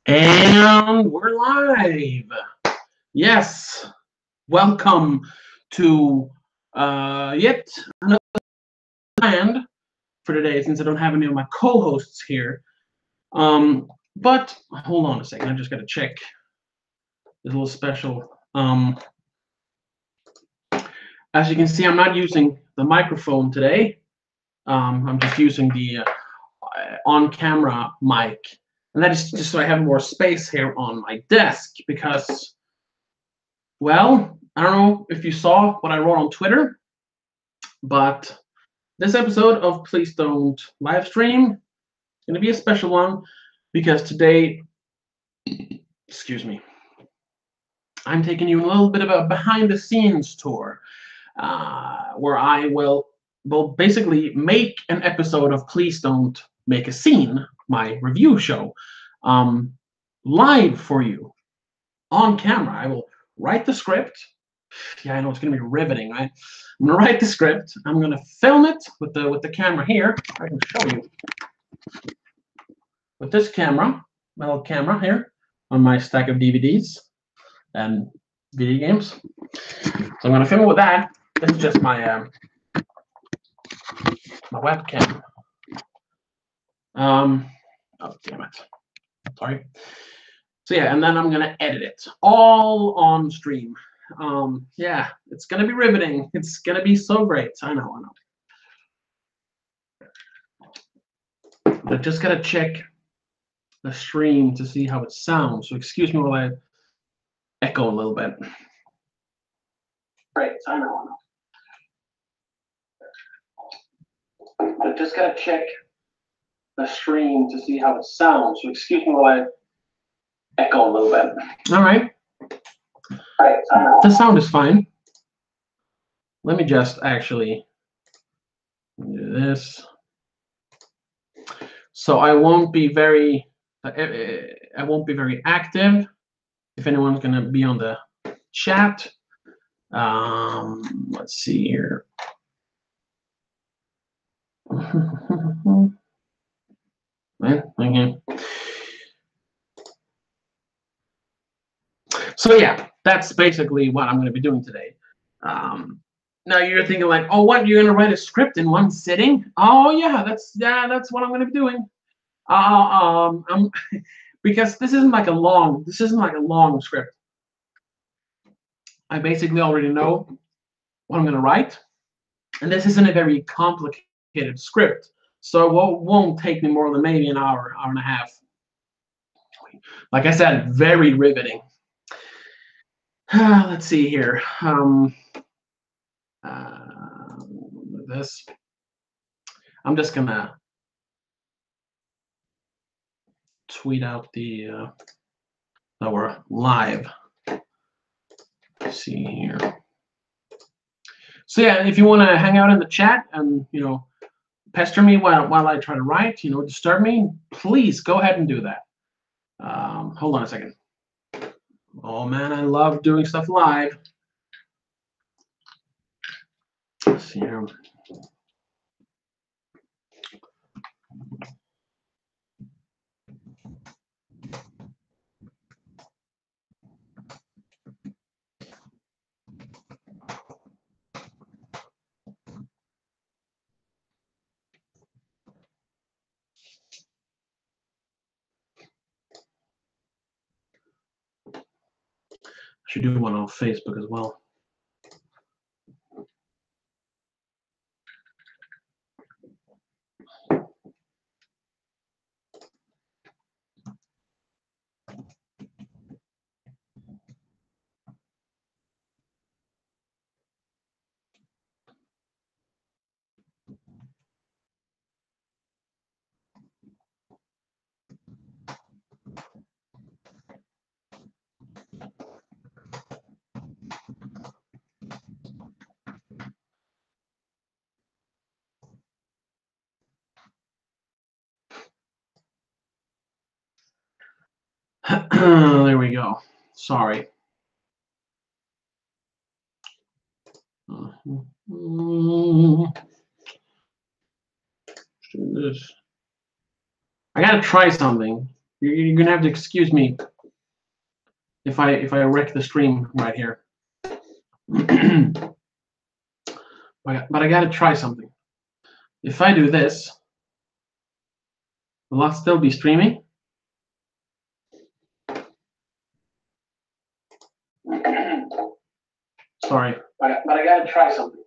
And we're live. Yes, welcome to yet another band for today. Since I don't have any of my co-hosts here, but hold on a second. I just got to check this little special. As you can see, I'm not using the microphone today. I'm just using the on-camera mic, and that is just so I have more space here on my desk because. Well, I don't know if you saw what I wrote on Twitter, but this episode of Please Don't Livestream is going to be a special one because today, excuse me, I'm taking you a little bit of a behind the scenes tour where I will basically make an episode of Please Don't Make a Scene, my review show, live for you on camera. I will write the script. Yeah, I know it's going to be riveting, right? I'm going to write the script. I'm going to film it with the camera here. I can show you with this camera, my little camera here on my stack of DVDs and video games. So I'm going to film it with that. This is just my my webcam. Oh damn it! Sorry. So yeah, and then I'm going to edit it all on stream. Yeah, it's going to be riveting. It's going to be so great. I know. But just got to check the stream to see how it sounds. So excuse me while I echo a little bit. Great, I know. But just got to check the stream to see how it sounds. So excuse me while I echo a little bit. All right. The sound is fine. Let me just actually do this. So I won't be very active. If anyone's gonna be on the chat, let's see here. Okay. So yeah, that's basically what I'm going to be doing today. Now you're thinking like, oh, what? You're going to write a script in one sitting? Oh yeah, that's what I'm going to be doing. Because this isn't like a long script. I basically already know what I'm going to write, and this isn't a very complicated script, so it won't take me more than maybe an hour and a half. Like I said, very riveting. Let's see here. This. I'm just gonna tweet out that we're live. Let's see here. So yeah, if you want to hang out in the chat and pester me while I try to write, disturb me, please go ahead and do that. Hold on a second. Oh man, I love doing stuff live. Let's see here. I should do one on Facebook as well. There we go. Sorry. This. I gotta try something. You're gonna have to excuse me if I wreck the stream right here. But I gotta try something. If I do this, will I still be streaming? Sorry, but I gotta try something.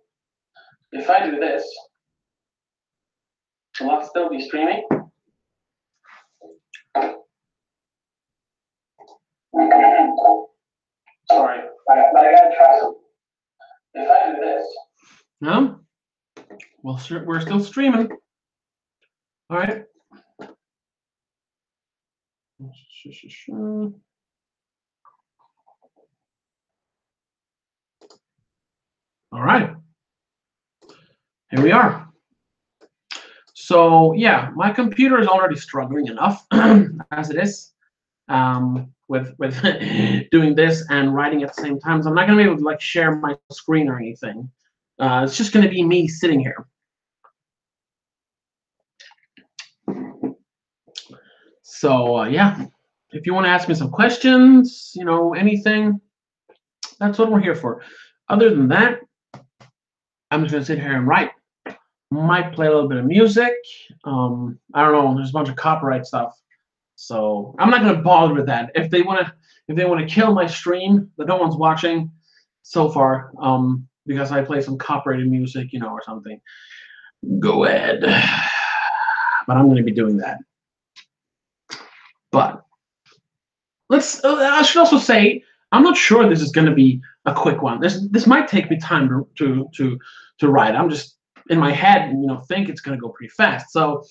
If I do this, will I still be streaming? Sorry, but I gotta try something. If I do this. No? Well, we're still streaming. All right. All right. Here we are. So yeah, my computer is already struggling enough as it is with doing this and writing at the same time. So I'm not gonna be able to like share my screen or anything. It's just gonna be me sitting here. So yeah, if you want to ask me some questions, you know, anything, that's what we're here for. Other than that, I'm just gonna sit here and write. Might play a little bit of music. I don't know. There's a bunch of copyright stuff, so I'm not gonna bother with that. If they wanna kill my stream that no one's watching so far, because I play some copyrighted music, you know, or something, go ahead. But I'm gonna be doing that. But let's. I should also say I'm not sure this is gonna be a quick one. This might take me time to write. I'm just in my head, you know, think it's gonna go pretty fast. So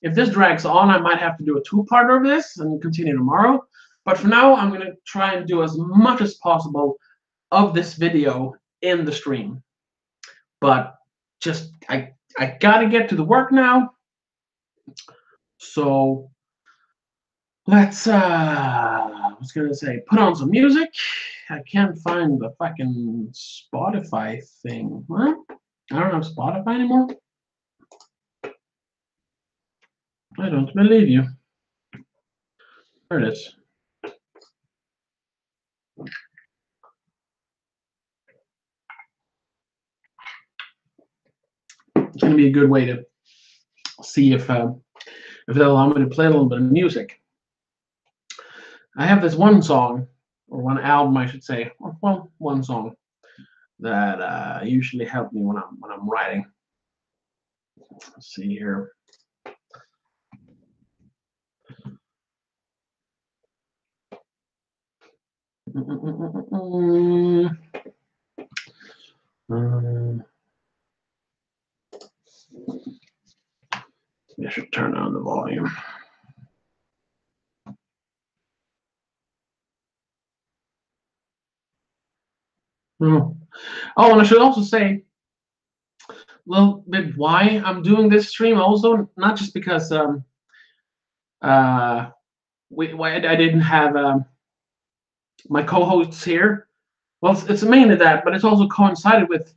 if this drags on, I might have to do a two-parter of this and continue tomorrow. But for now, I'm gonna try and do as much as possible of this video in the stream. But just I gotta get to the work now. So let's I was gonna say put on some music. I can't find the fucking Spotify thing. What? I don't have Spotify anymore. I don't believe you. There it is. It's gonna be a good way to see if they'll allow me to play a little bit of music. I have this one song, or one album, I should say. Well, one song that usually helps me when I'm writing. Let's see here. I should turn on the volume. Oh, and I should also say a little bit why I'm doing this stream. Also, not just because I didn't have my co-hosts here. Well, it's mainly that, but it's also coincided with,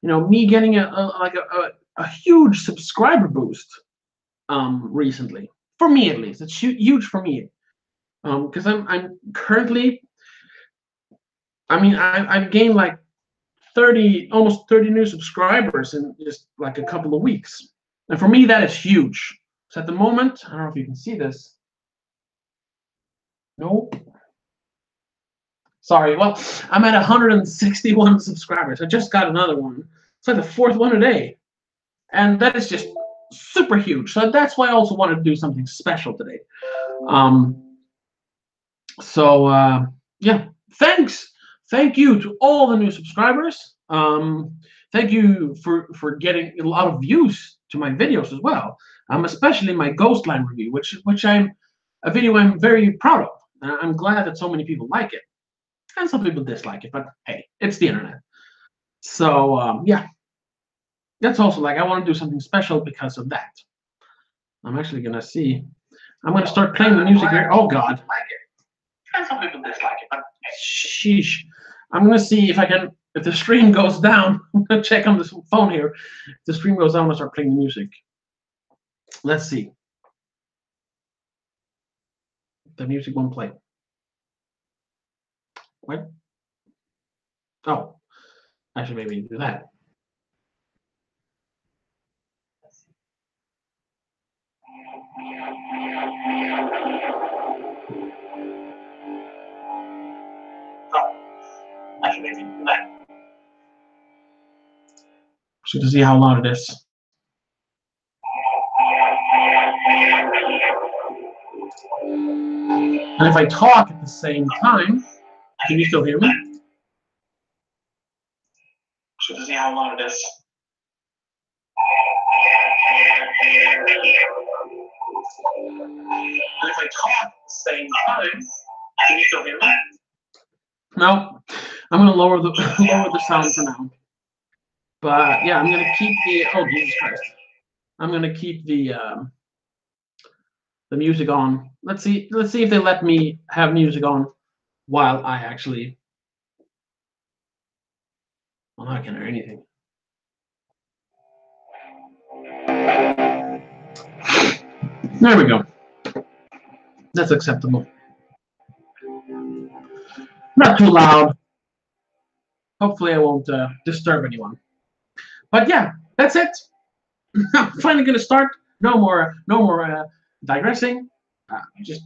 you know, me getting a huge subscriber boost recently. For me, at least, it's huge for me. Because I'm currently, I mean, I've gained like almost 30 new subscribers in just like a couple of weeks, and for me that is huge. So at the moment, I don't know if you can see this. Nope. Sorry. Well, I'm at 161 subscribers. I just got another one. It's like the fourth one a day, and that is just super huge. So that's why I also wanted to do something special today. Yeah, thank you to all the new subscribers. Thank you for getting a lot of views to my videos as well. Especially my Ghostline review, which I'm a video I'm very proud of. I'm glad that so many people like it, and some people dislike it. But hey, it's the internet. So yeah, that's also like I want to do something special because of that. I'm actually gonna see. I'm gonna start playing the music here. Oh God. And some people dislike it, but sheesh. I'm gonna see if I can. If the stream goes down, I'm gonna check on this phone here. If the stream goes down, I'll start playing the music. Let's see. The music won't play. What? Oh, I should maybe do that. Oh, I should maybe do that. So to see how loud it is. And if I talk at the same time, can you still hear me? So to see how loud it is. And if I talk at the same time, can you still hear me? No, I'm gonna lower the lower the sound for now. But yeah, I'm gonna keep the Jesus Christ. I'm gonna keep the music on. Let's see if they let me have music on while I actually. Well, now I can't hear anything. There we go. That's acceptable. Not too loud. Hopefully, I won't disturb anyone. But yeah, that's it. I'm finally gonna start. No more digressing. Just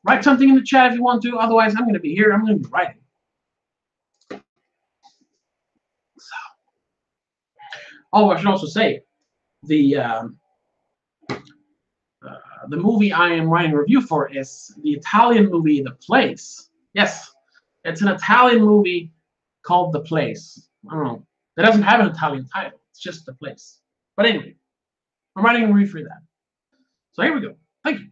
write something in the chat if you want to. Otherwise, I'm gonna be here. I'm gonna be writing. So, I should also say the movie I am writing a review for is the Italian movie The Place. Yes, it's an Italian movie called The Place. I don't know. It doesn't have an Italian title. It's just The Place. But anyway, I'm writing a review for that. So here we go. Thank you.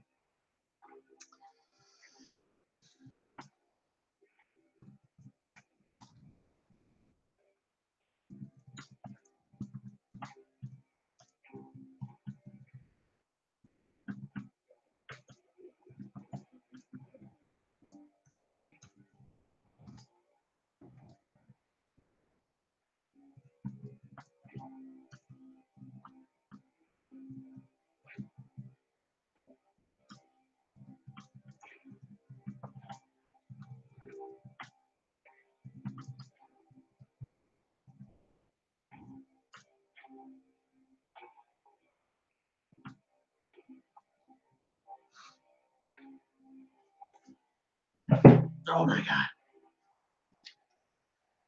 Oh my God.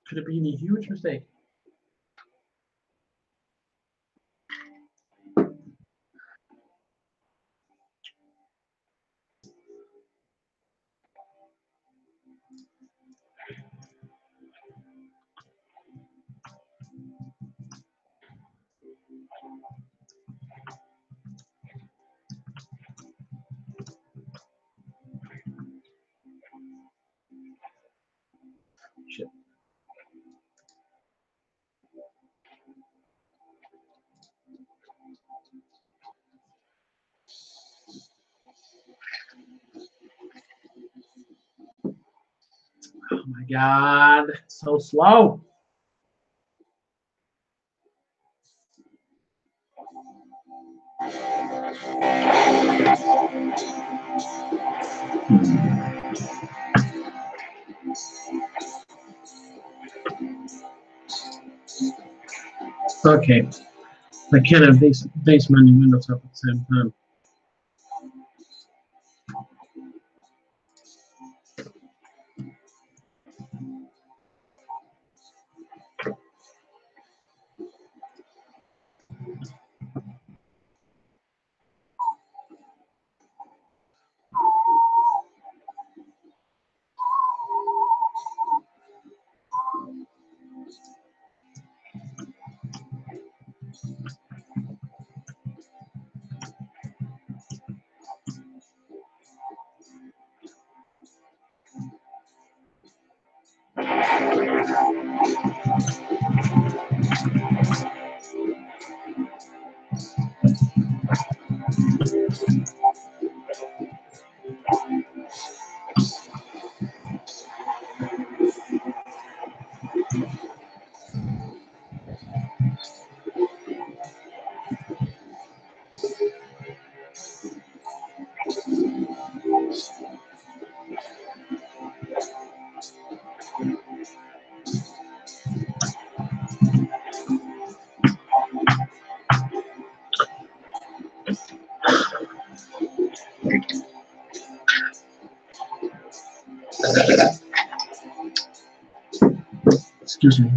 Could it be a huge mistake? Shit. Oh my God. It's so slow. Okay. I can't have base menu windows up at the same time. Excuse me.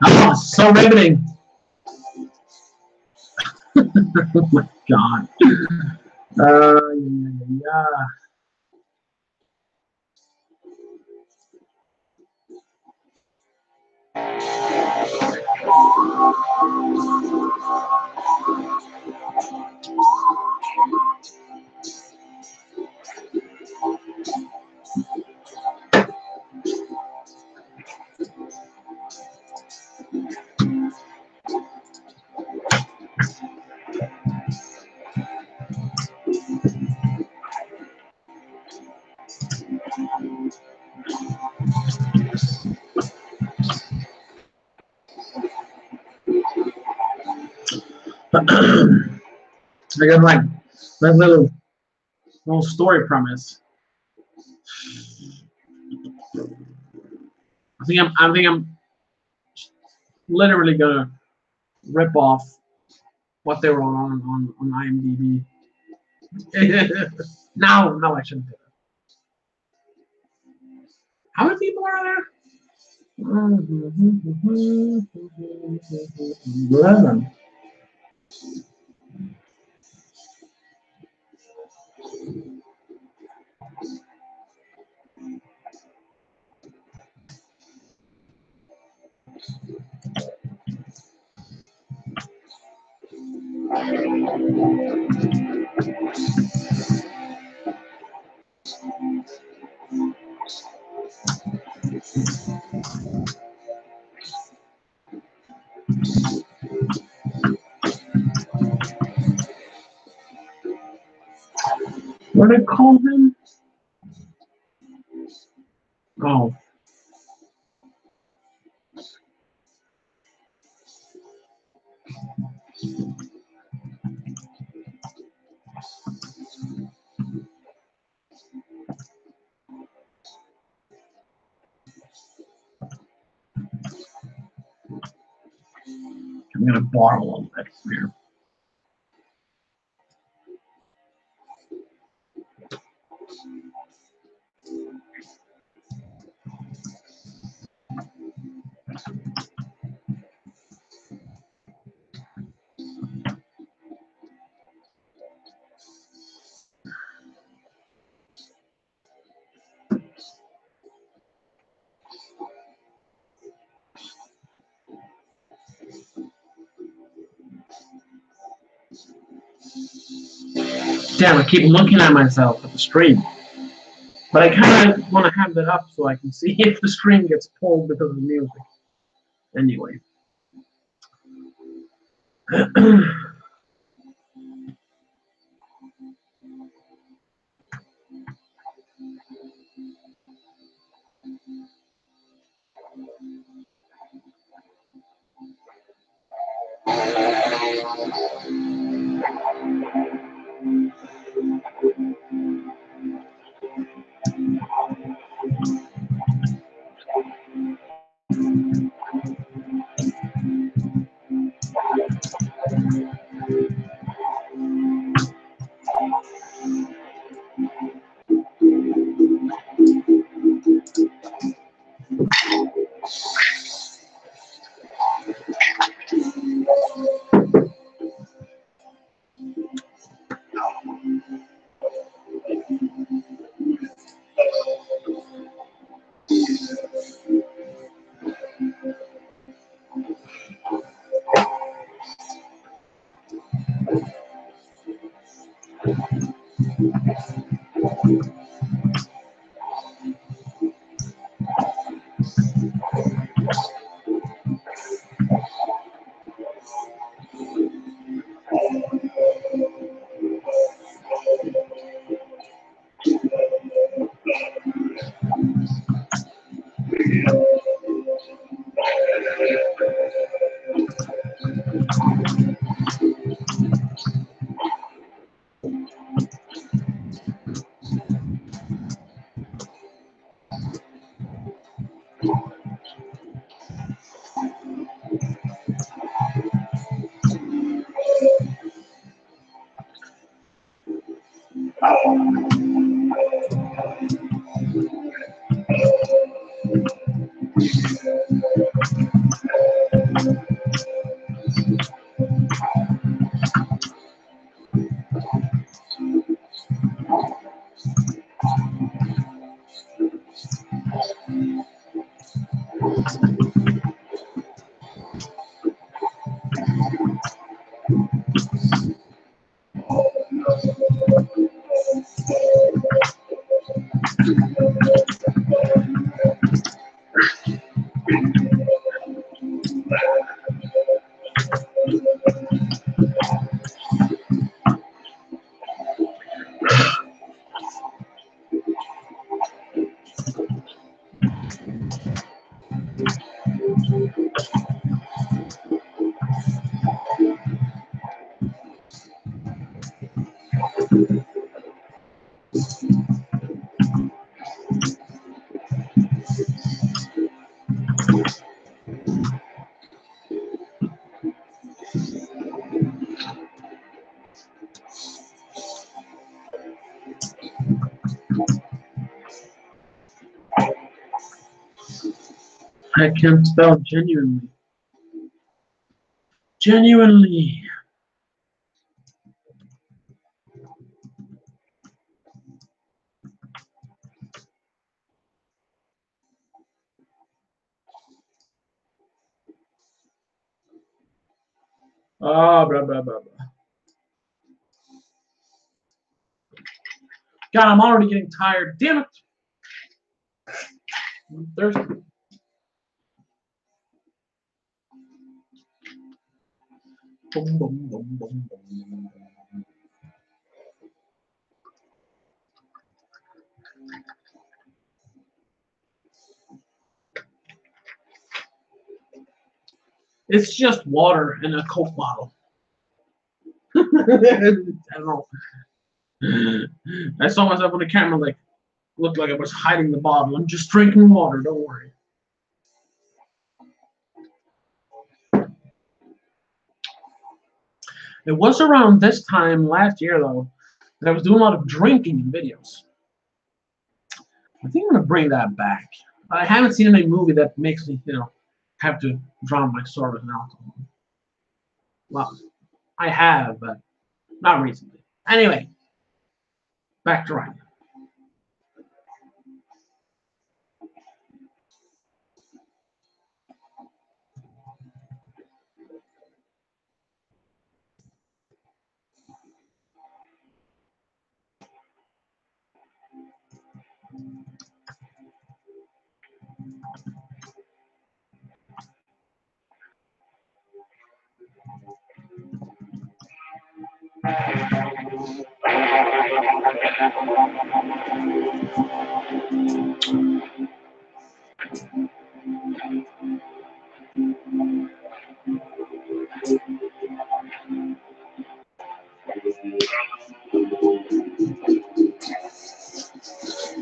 Oh, so riveting. Oh my God. Yeah. I got like that little story premise. I think I'm literally gonna rip off what they were on IMDb. No, I shouldn't do that. How many people are there? 11. What did they call him? Oh. I'm gonna borrow a little bit here. Damn, I keep looking at myself at the stream. But I kind of want to have that up so I can see if the screen gets pulled because of the music. Anyway. I can't spell genuinely. Genuinely. Ah, blah, blah, blah, blah. God, I'm already getting tired. Damn it. I'm thirsty. Boom, boom, boom, boom, boom. It's just water in a Coke bottle. I don't know. I saw myself on the camera, like, looked like I was hiding the bottle. I'm just drinking water, don't worry. It was around this time last year, though, that I was doing a lot of drinking in videos. I think I'm going to bring that back. I haven't seen any movie that makes me, have to drown my sorrows in alcohol. Well, I have, but not recently. Anyway, back to writing.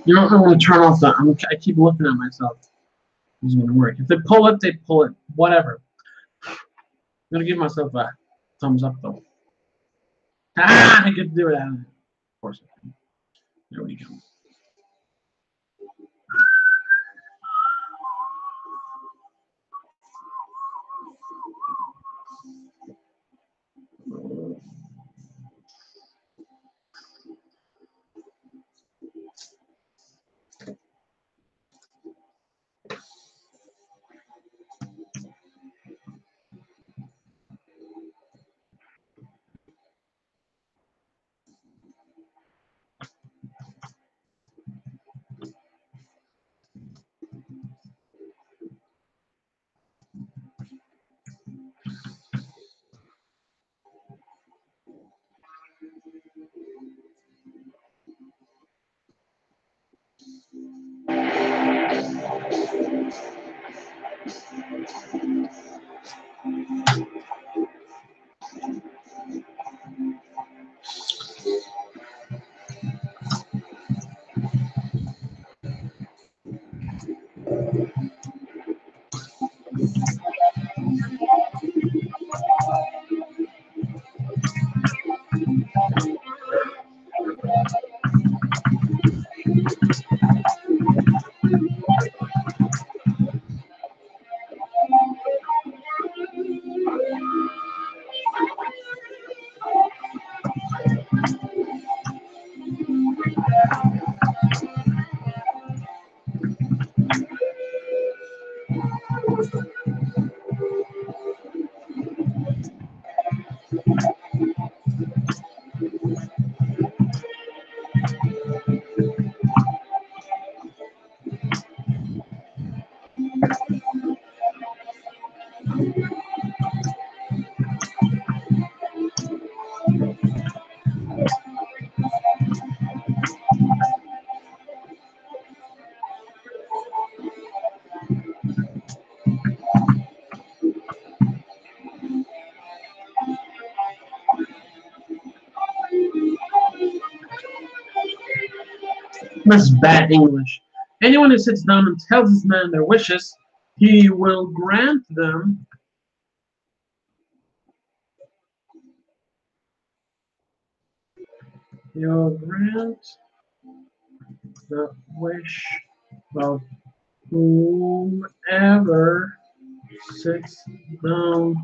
You know, I want to turn off the. I keep looking at myself. This is going to work. If they pull it, they pull it. Whatever. I'm going to give myself a thumbs up, though. Ah, I could do that. Of course I can. There we go. That's bad English. Anyone who sits down and tells this man their wishes, he will grant them. He will grant the wish of whomever sits down.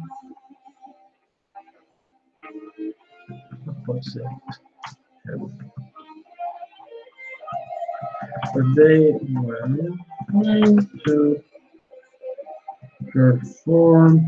Opposite. But they were going to perform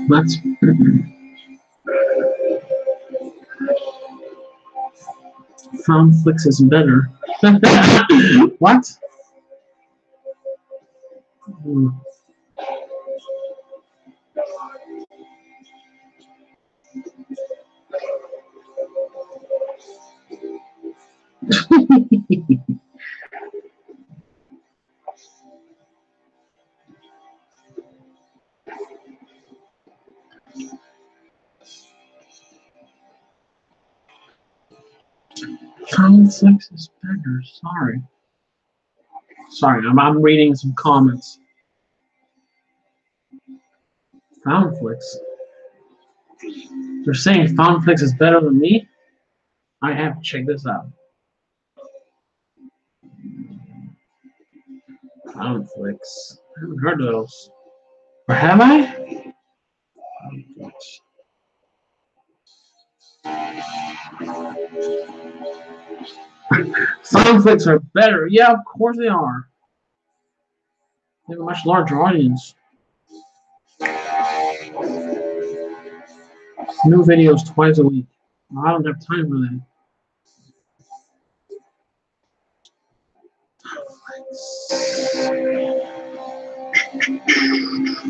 That's Conflicts is better. What? Conflicts is better. Sorry, I'm reading some comments. Conflicts. They're saying Conflicts is better than me? I have to check this out. Conflicts. I haven't heard of those. Or have I? Conflicts are better. Yeah, of course they are. They have a much larger audience. New videos twice a week. I don't have time for that.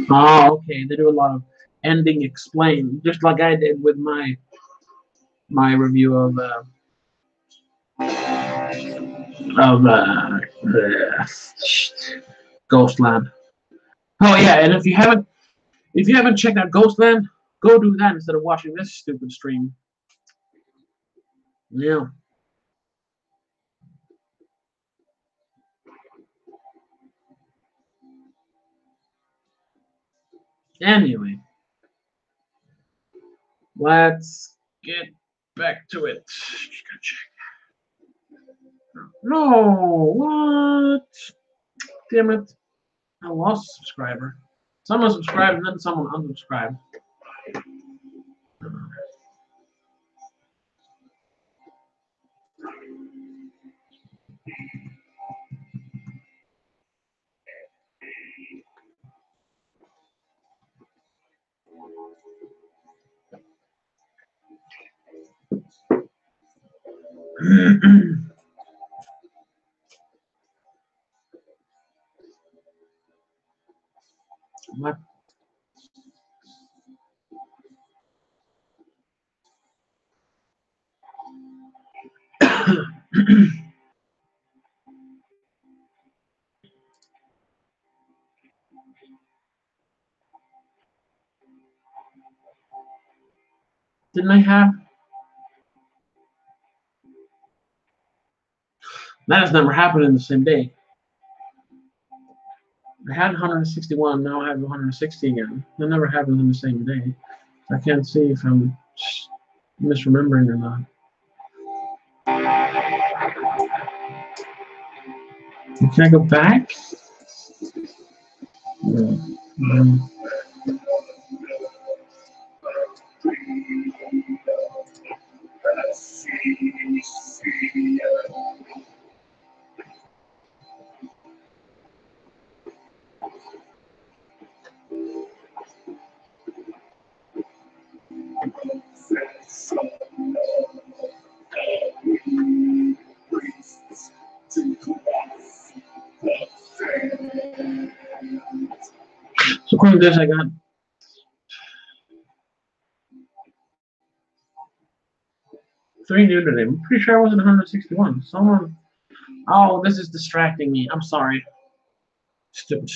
Oh, okay. They do a lot of ending explain, just like I did with my review of Ghostland. Oh yeah, and if you haven't checked out Ghostland, go do that instead of watching this stupid stream. Yeah. Anyway, let's get back to it. Just gotta check. No, what? Damn it. I lost a subscriber. Someone subscribed and then someone unsubscribed. What? Didn't I have? That has never happened in the same day. I had 161, now I have 160 again. That never happens in the same day. I can't see if I'm misremembering or not. Can I go back? No. So according to this, I got 3 new today. I'm pretty sure I wasn't 161. Someone. Oh, this is distracting me. I'm sorry. Stupid.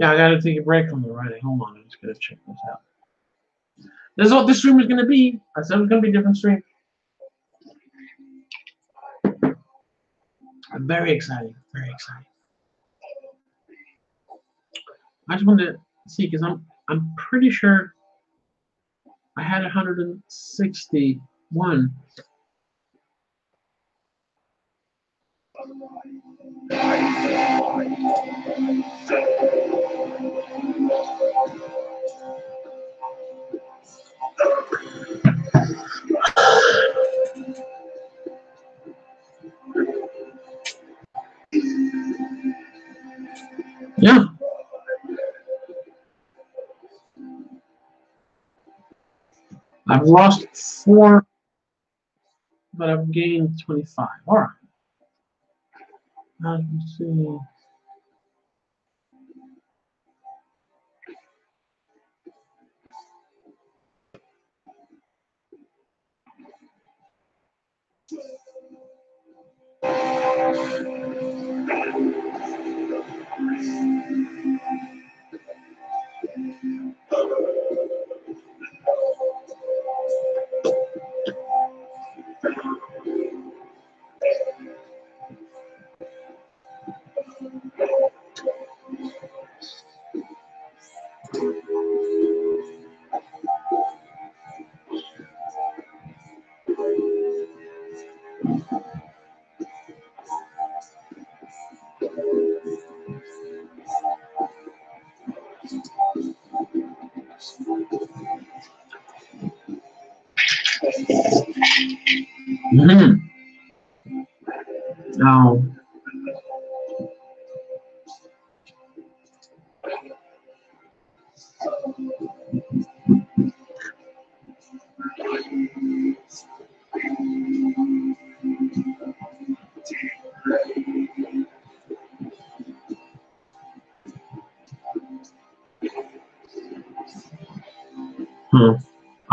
Yeah, I gotta take a break from the writing. Hold on, I'm just gonna check this out. This is what this stream is gonna be. I said it was gonna be a different stream. Very exciting. Very exciting. I just wanted to see because I'm pretty sure I had 161. Yeah. I've lost 4, but I've gained 25. All right. Let's see. Mm-hmm. Now,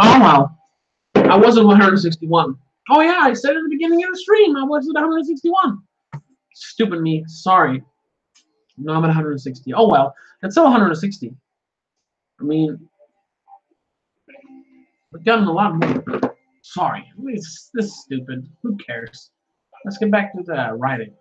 oh well. I was at 161. Oh yeah, I said at the beginning of the stream I was at 161. Stupid me. Sorry. No, I'm at 160. Oh well, it's still 160. I mean, we've gotten a lot more. Sorry, this is stupid. Who cares? Let's get back to the writing.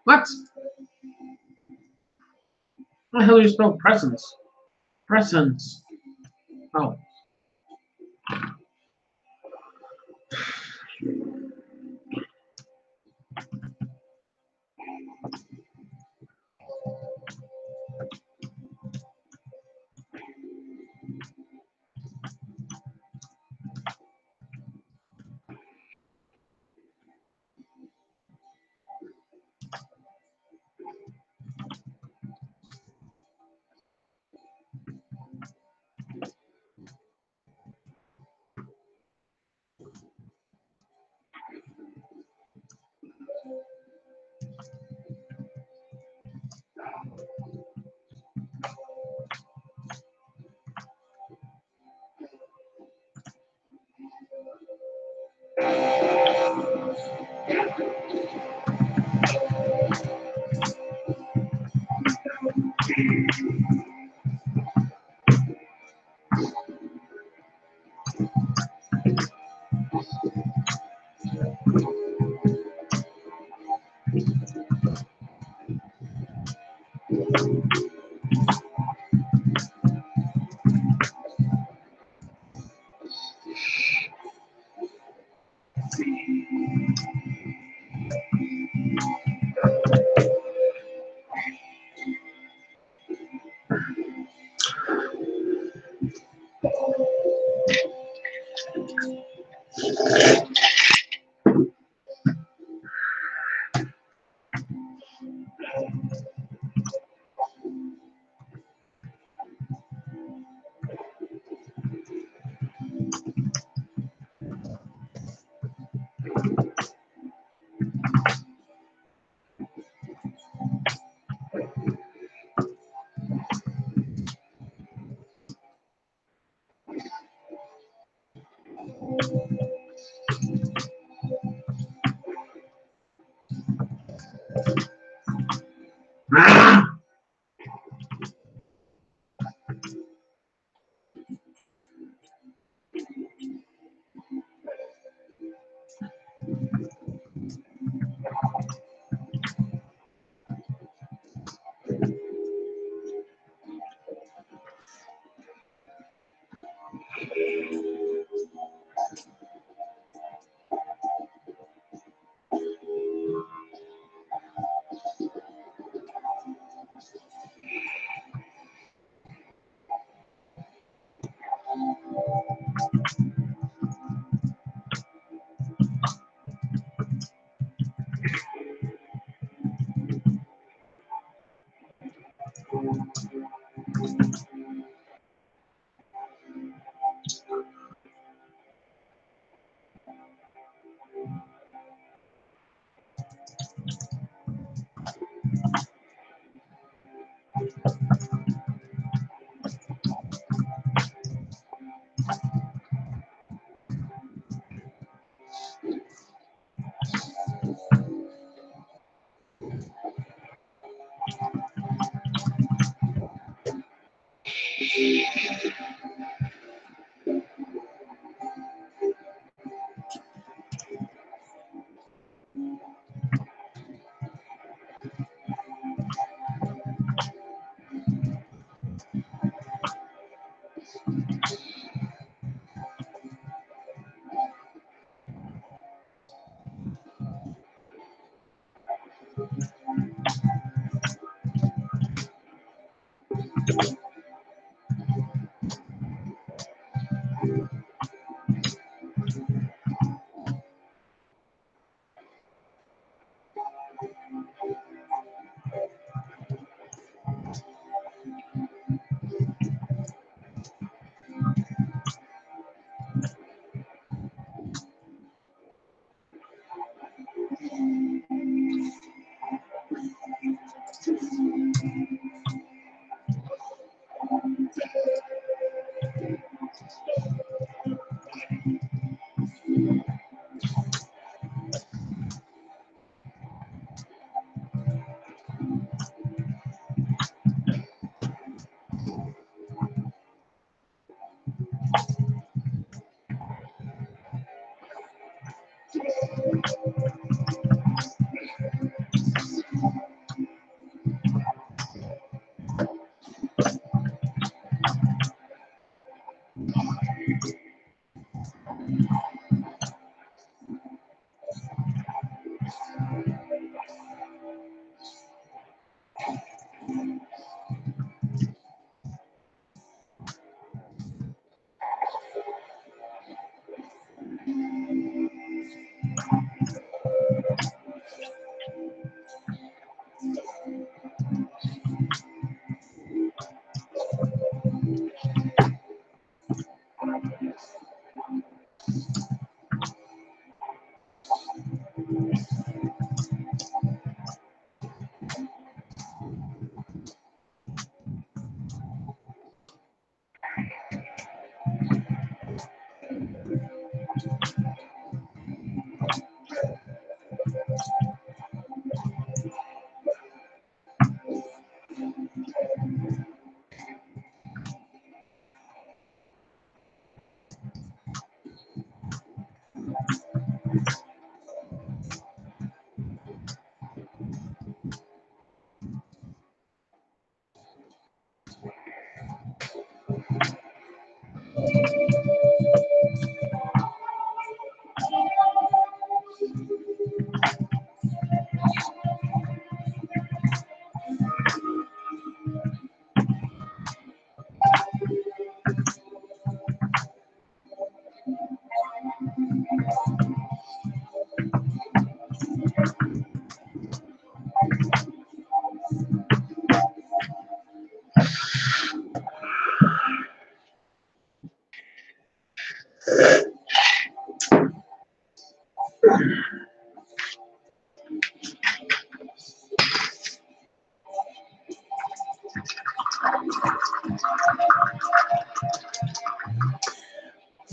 What? How the hell do you spell presents? Presents. Oh.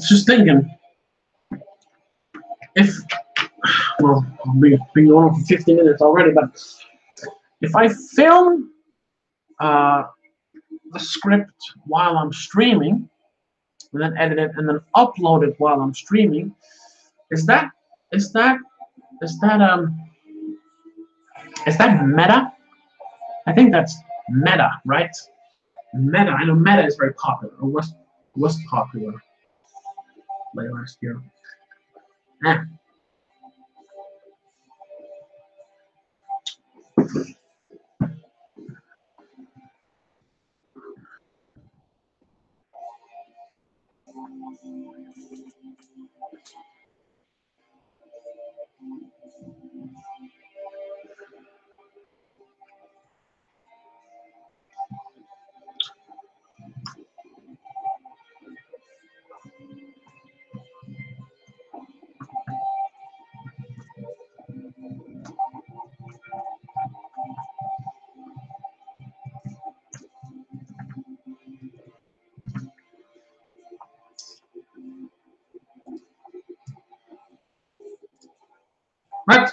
Just thinking, if, well, we've been going on for 50 minutes already, but if I film the script while I'm streaming, and then edit it, and then upload it while I'm streaming, is that is that is that is that meta? I think that's meta, right? Meta. I know Meta is very popular, or was popular late last year. Eh. Right.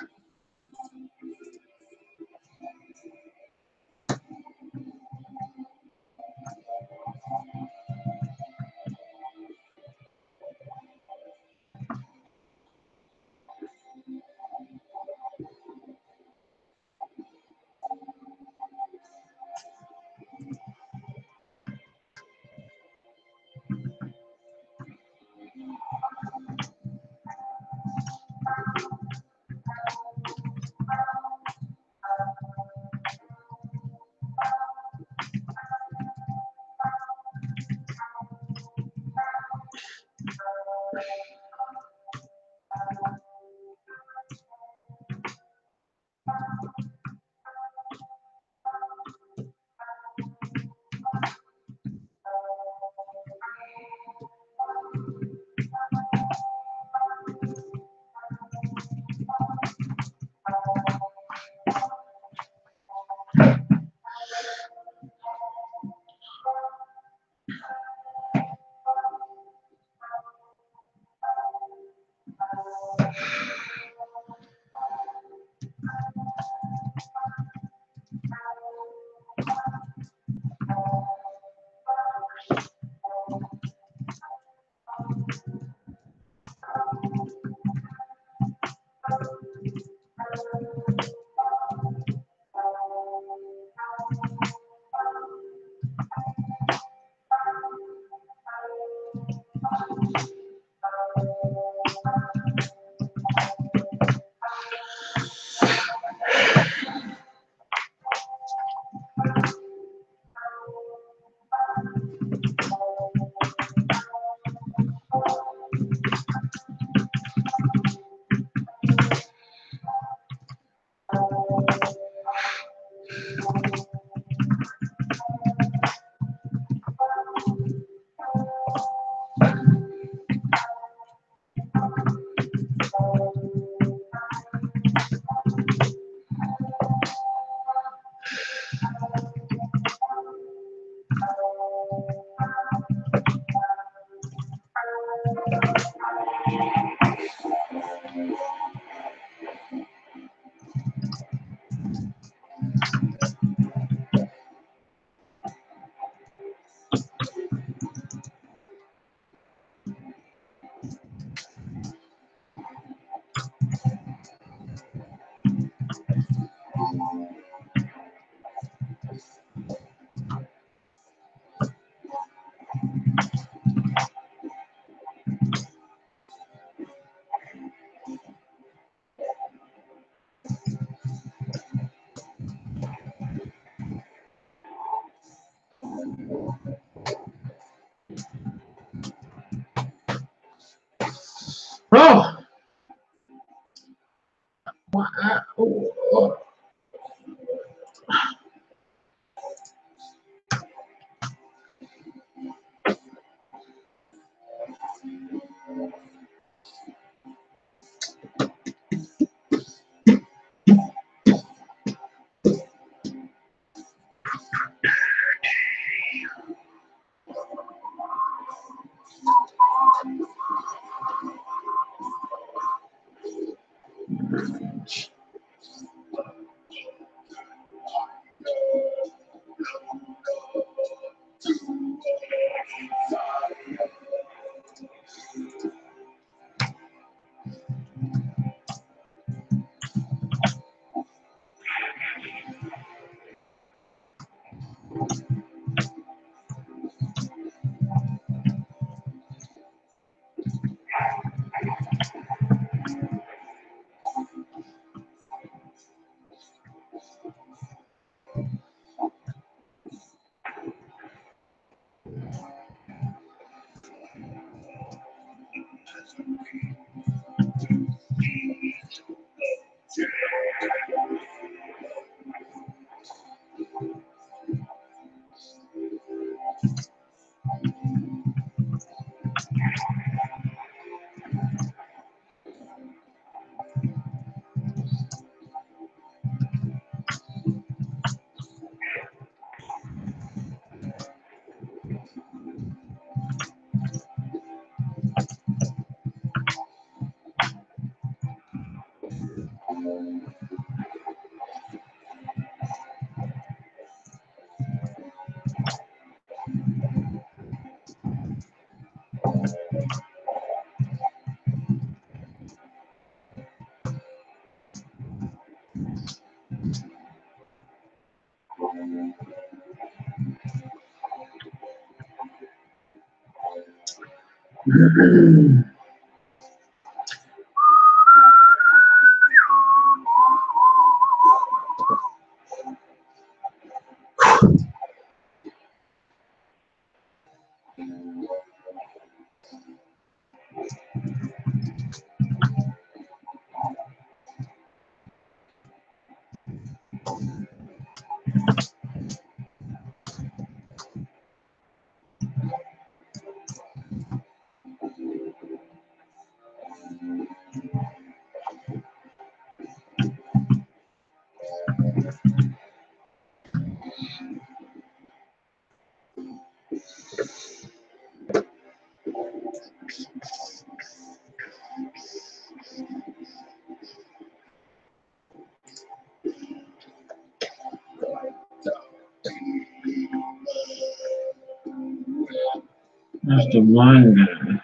That's the blind guy.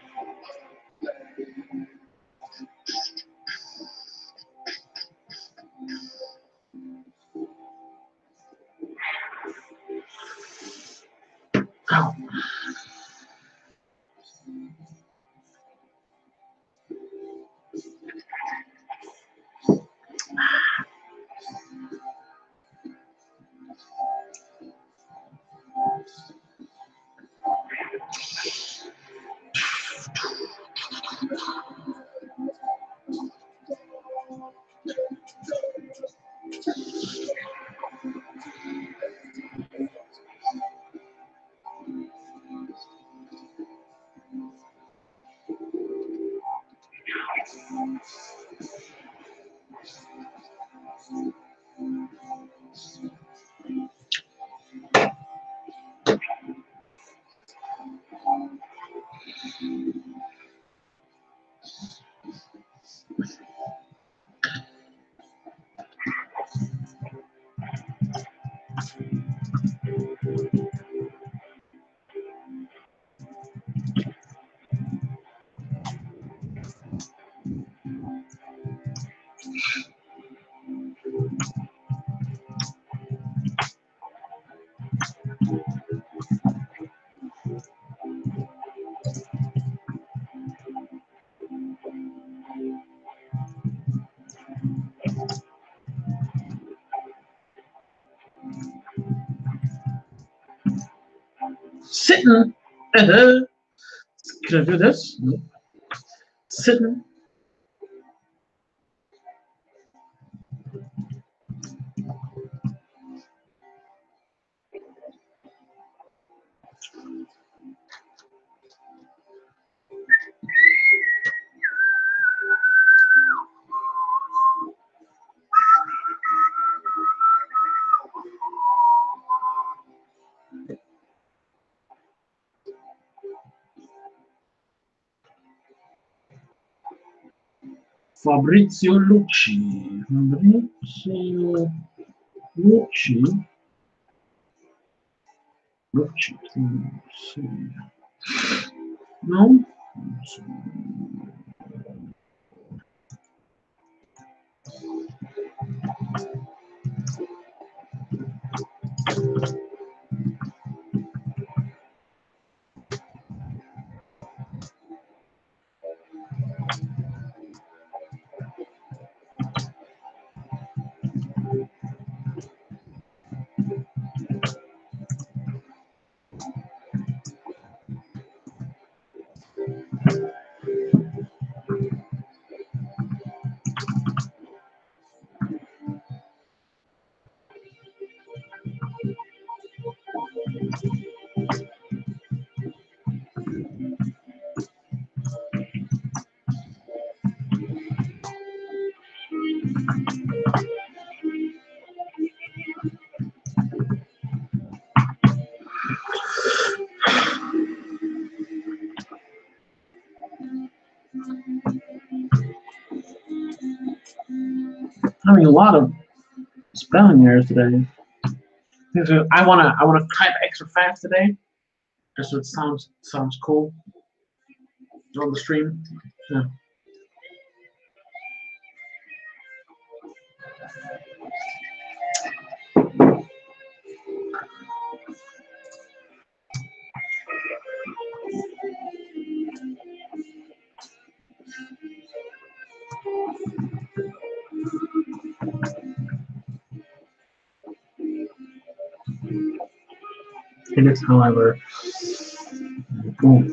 Ow. Sitting. Can I do this? No. Sitting. Fabrizio Lucci. Fabrizio Lucci. Lucci. Let's see. No. Having a lot of spelling errors today. I wanna type extra fast today, just so it sounds cool on the stream. Yeah. It is, however, cool.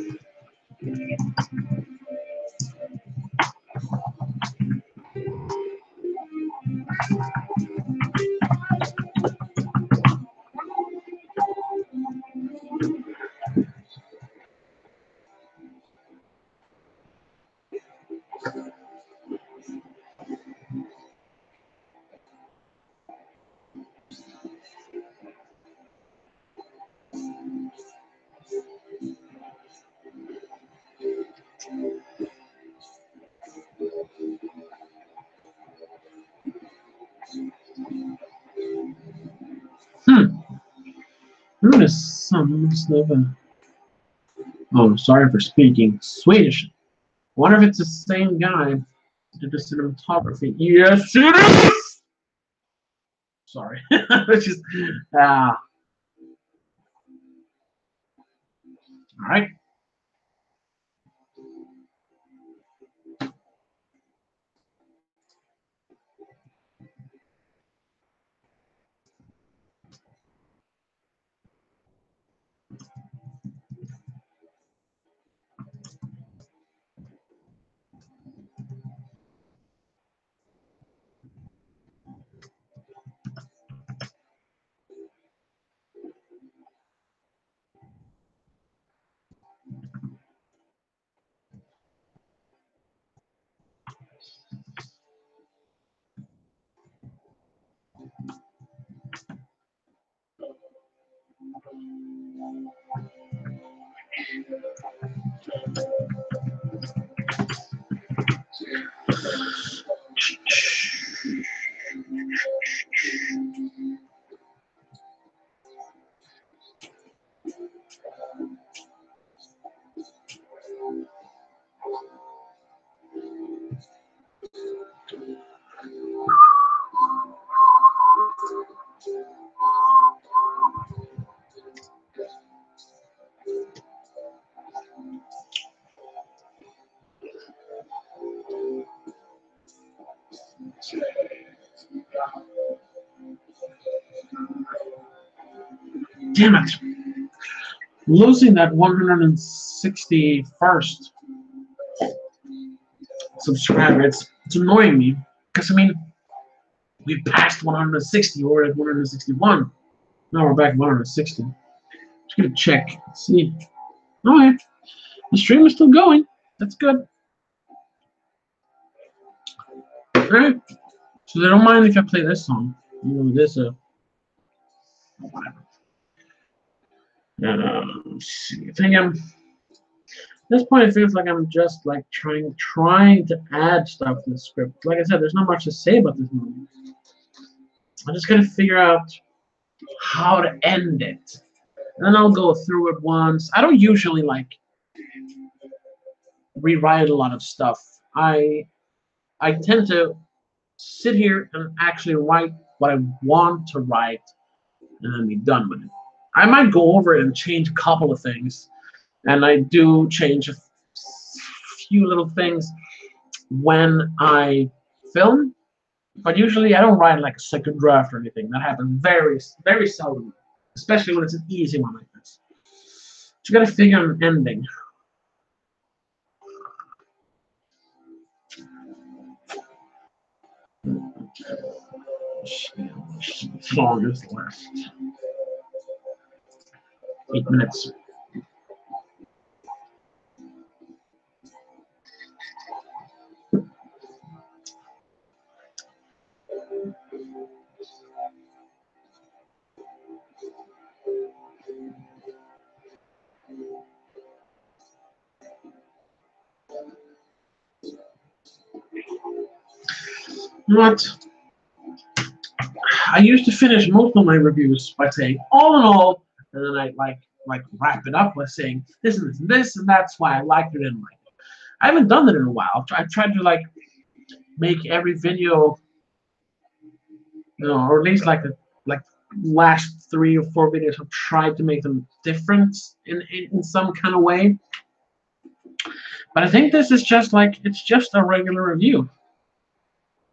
Who is some Slova? Oh, sorry for speaking Swedish. I wonder if it's the same guy who did the cinematography. Yes, it is! Sorry. It's just, all right. Damn it. Losing that 161st subscriber, it's annoying me. Because, I mean, we passed 160, we're at 161. Now we're back at 160. Just gonna check, see. Oh, yeah. The stream is still going. That's good. Alright. So they don't mind if I play this song. You know, this, whatever. Let's see. I think at this point, it feels like I'm just like trying to add stuff to the script. Like I said, there's not much to say about this movie. I just gotta figure out how to end it. And then I'll go through it once. I don't usually like rewrite a lot of stuff. I tend to sit here and actually write what I want to write and then be done with it. I might go over it and change a couple of things. And I do change a few little things when I film, but usually I don't write like a second draft or anything. That happens very, very seldom, especially when it's an easy one like this. So you gotta figure out an ending. Song is left. 8 minutes. What? I used to finish most of my reviews by saying all in all, and then I like wrap it up by saying this and this and this, and that's why I liked it and like it. I haven't done that in a while. I've tried to like make every video, or at least like last 3 or 4 videos. I've tried to make them different in some kind of way. But I think this is just like it's just a regular review.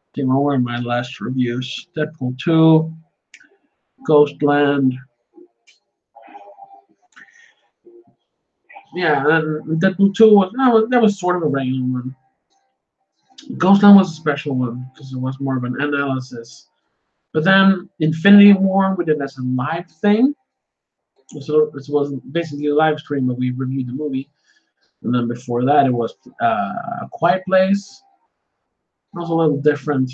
I think what were my last reviews? Deadpool 2, Ghostland. Yeah, and Deadpool 2 was sort of a regular one. Ghostland was a special one because it was more of an analysis. But then Infinity War we did as a live thing. So it was basically a live stream, but we reviewed the movie. And then before that, it was A Quiet Place. It was a little different.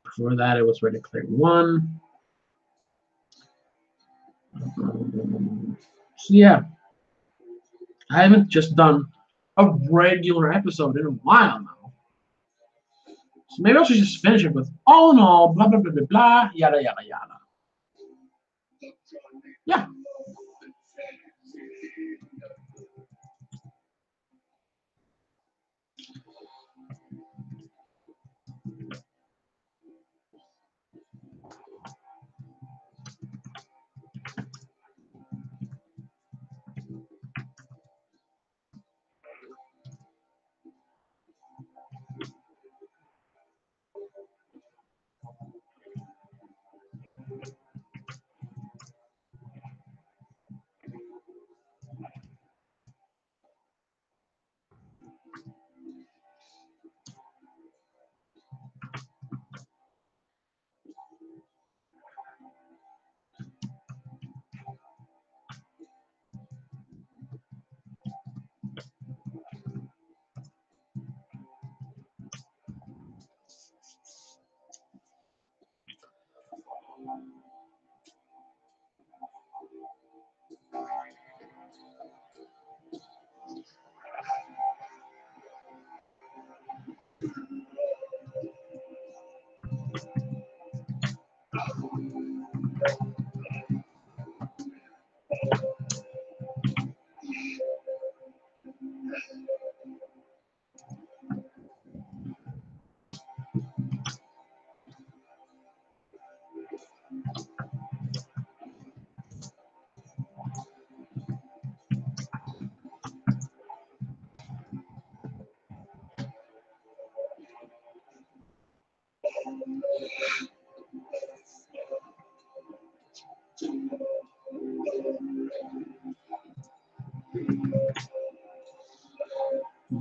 Before that, it was Ready Player One. So yeah, I haven't just done a regular episode in a while now. So maybe I should just finish it with all in all, blah blah blah blah blah, yada yada yada. Yeah,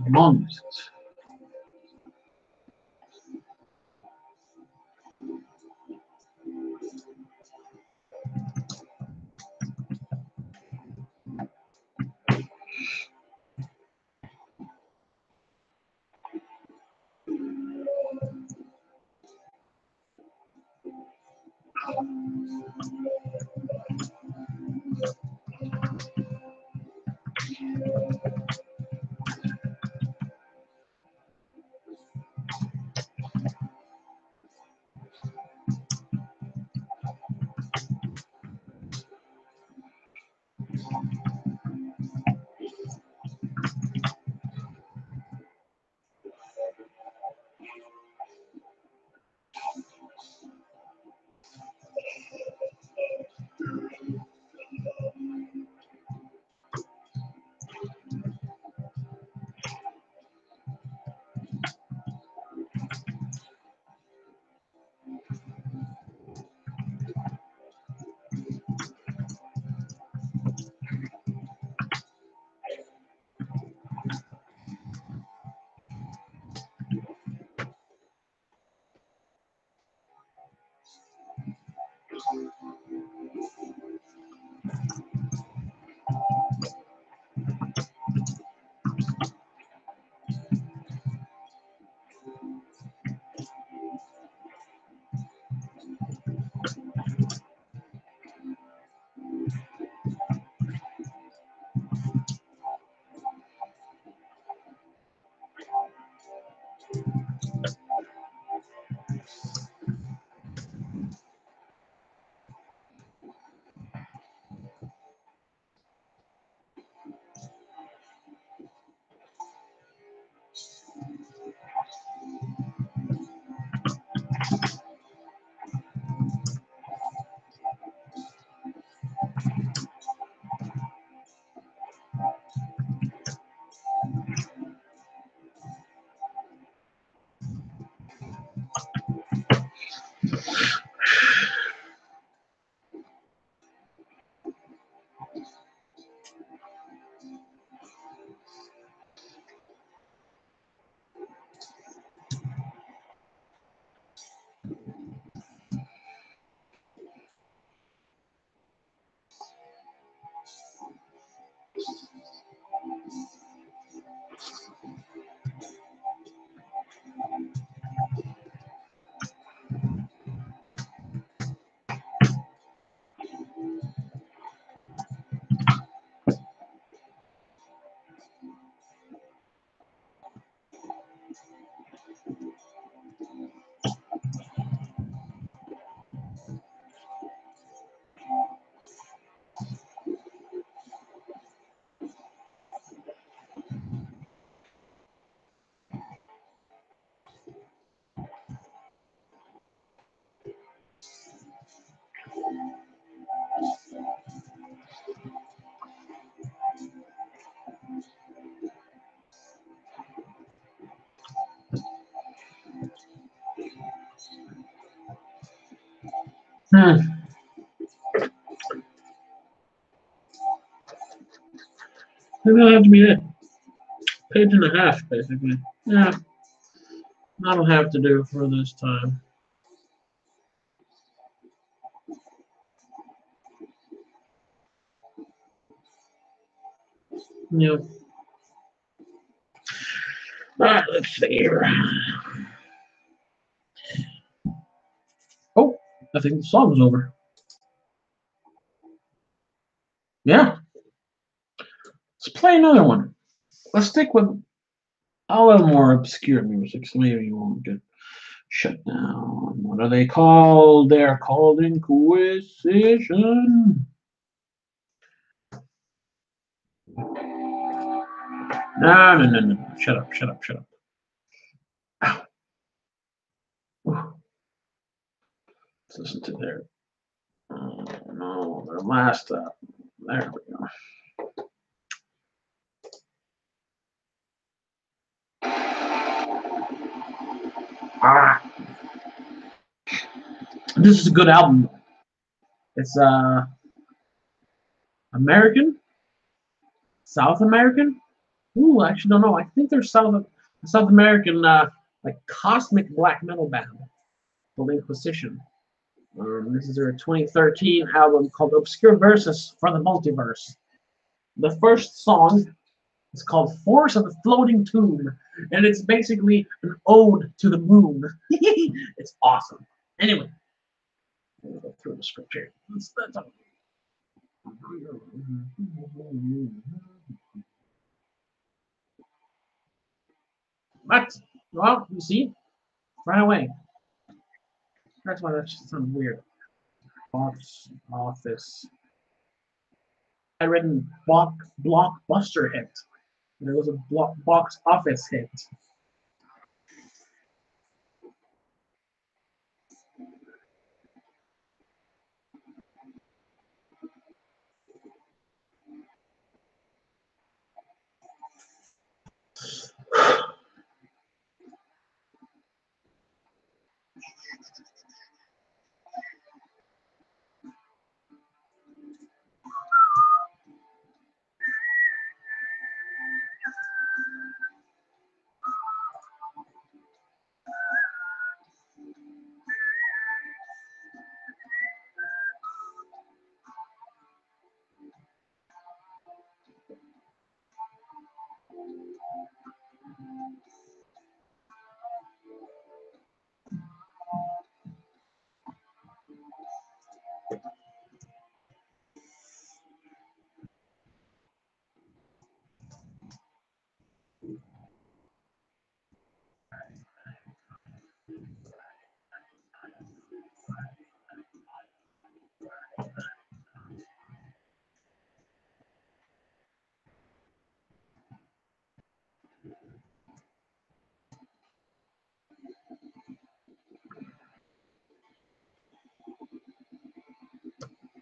months. Maybe that'll have to be it. Page and a half, basically. Yeah. That'll have to do for this time. Yep. Alright, let's see here. Oh, I think the song's over. Yeah. Let's play another one. Let's stick with a little more obscure music, so maybe you won't get shut down. What are they called? They're called Inquisition. No. Shut up. Ow. Let's listen to their. Oh, no, their last. There we go. Ah. This is a good album. It's American, South American. Ooh, I actually don't know. I think they're South American, like cosmic black metal band called Inquisition. This is their 2013 album called Obscure Verses for the Multiverse. The first song is called Force of the Floating Tomb, and it's basically an ode to the moon. It's awesome. Anyway, we'll go through the script here. What? Well, you see, right away. That's why that sounds weird. Box office. I read in blockbuster hit. There was a box office hit.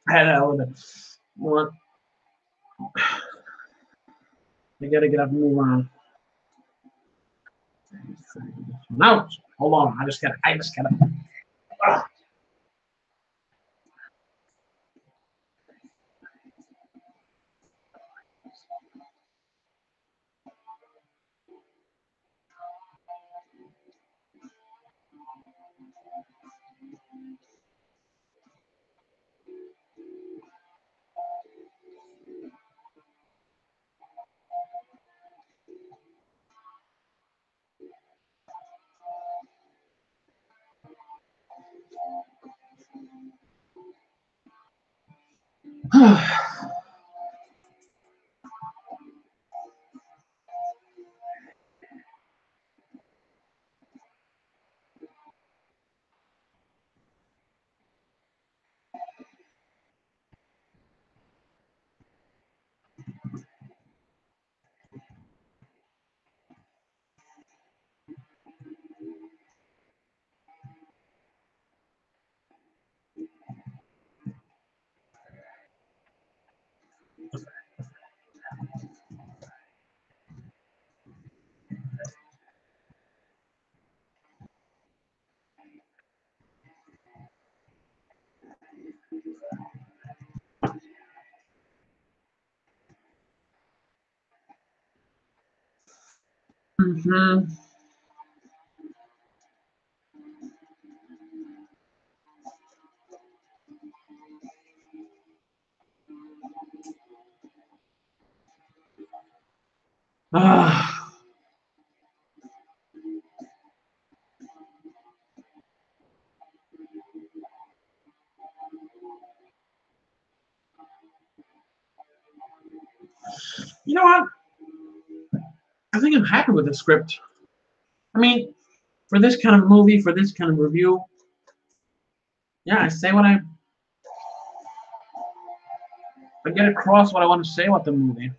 I had that with it. What? I gotta get up and move on. No, hold on. I just gotta. Mm-hmm. Ah, you know what? I think I'm happy with the script. I mean, for this kind of movie, for this kind of review, yeah, I say what I get across what I want to say about the movie.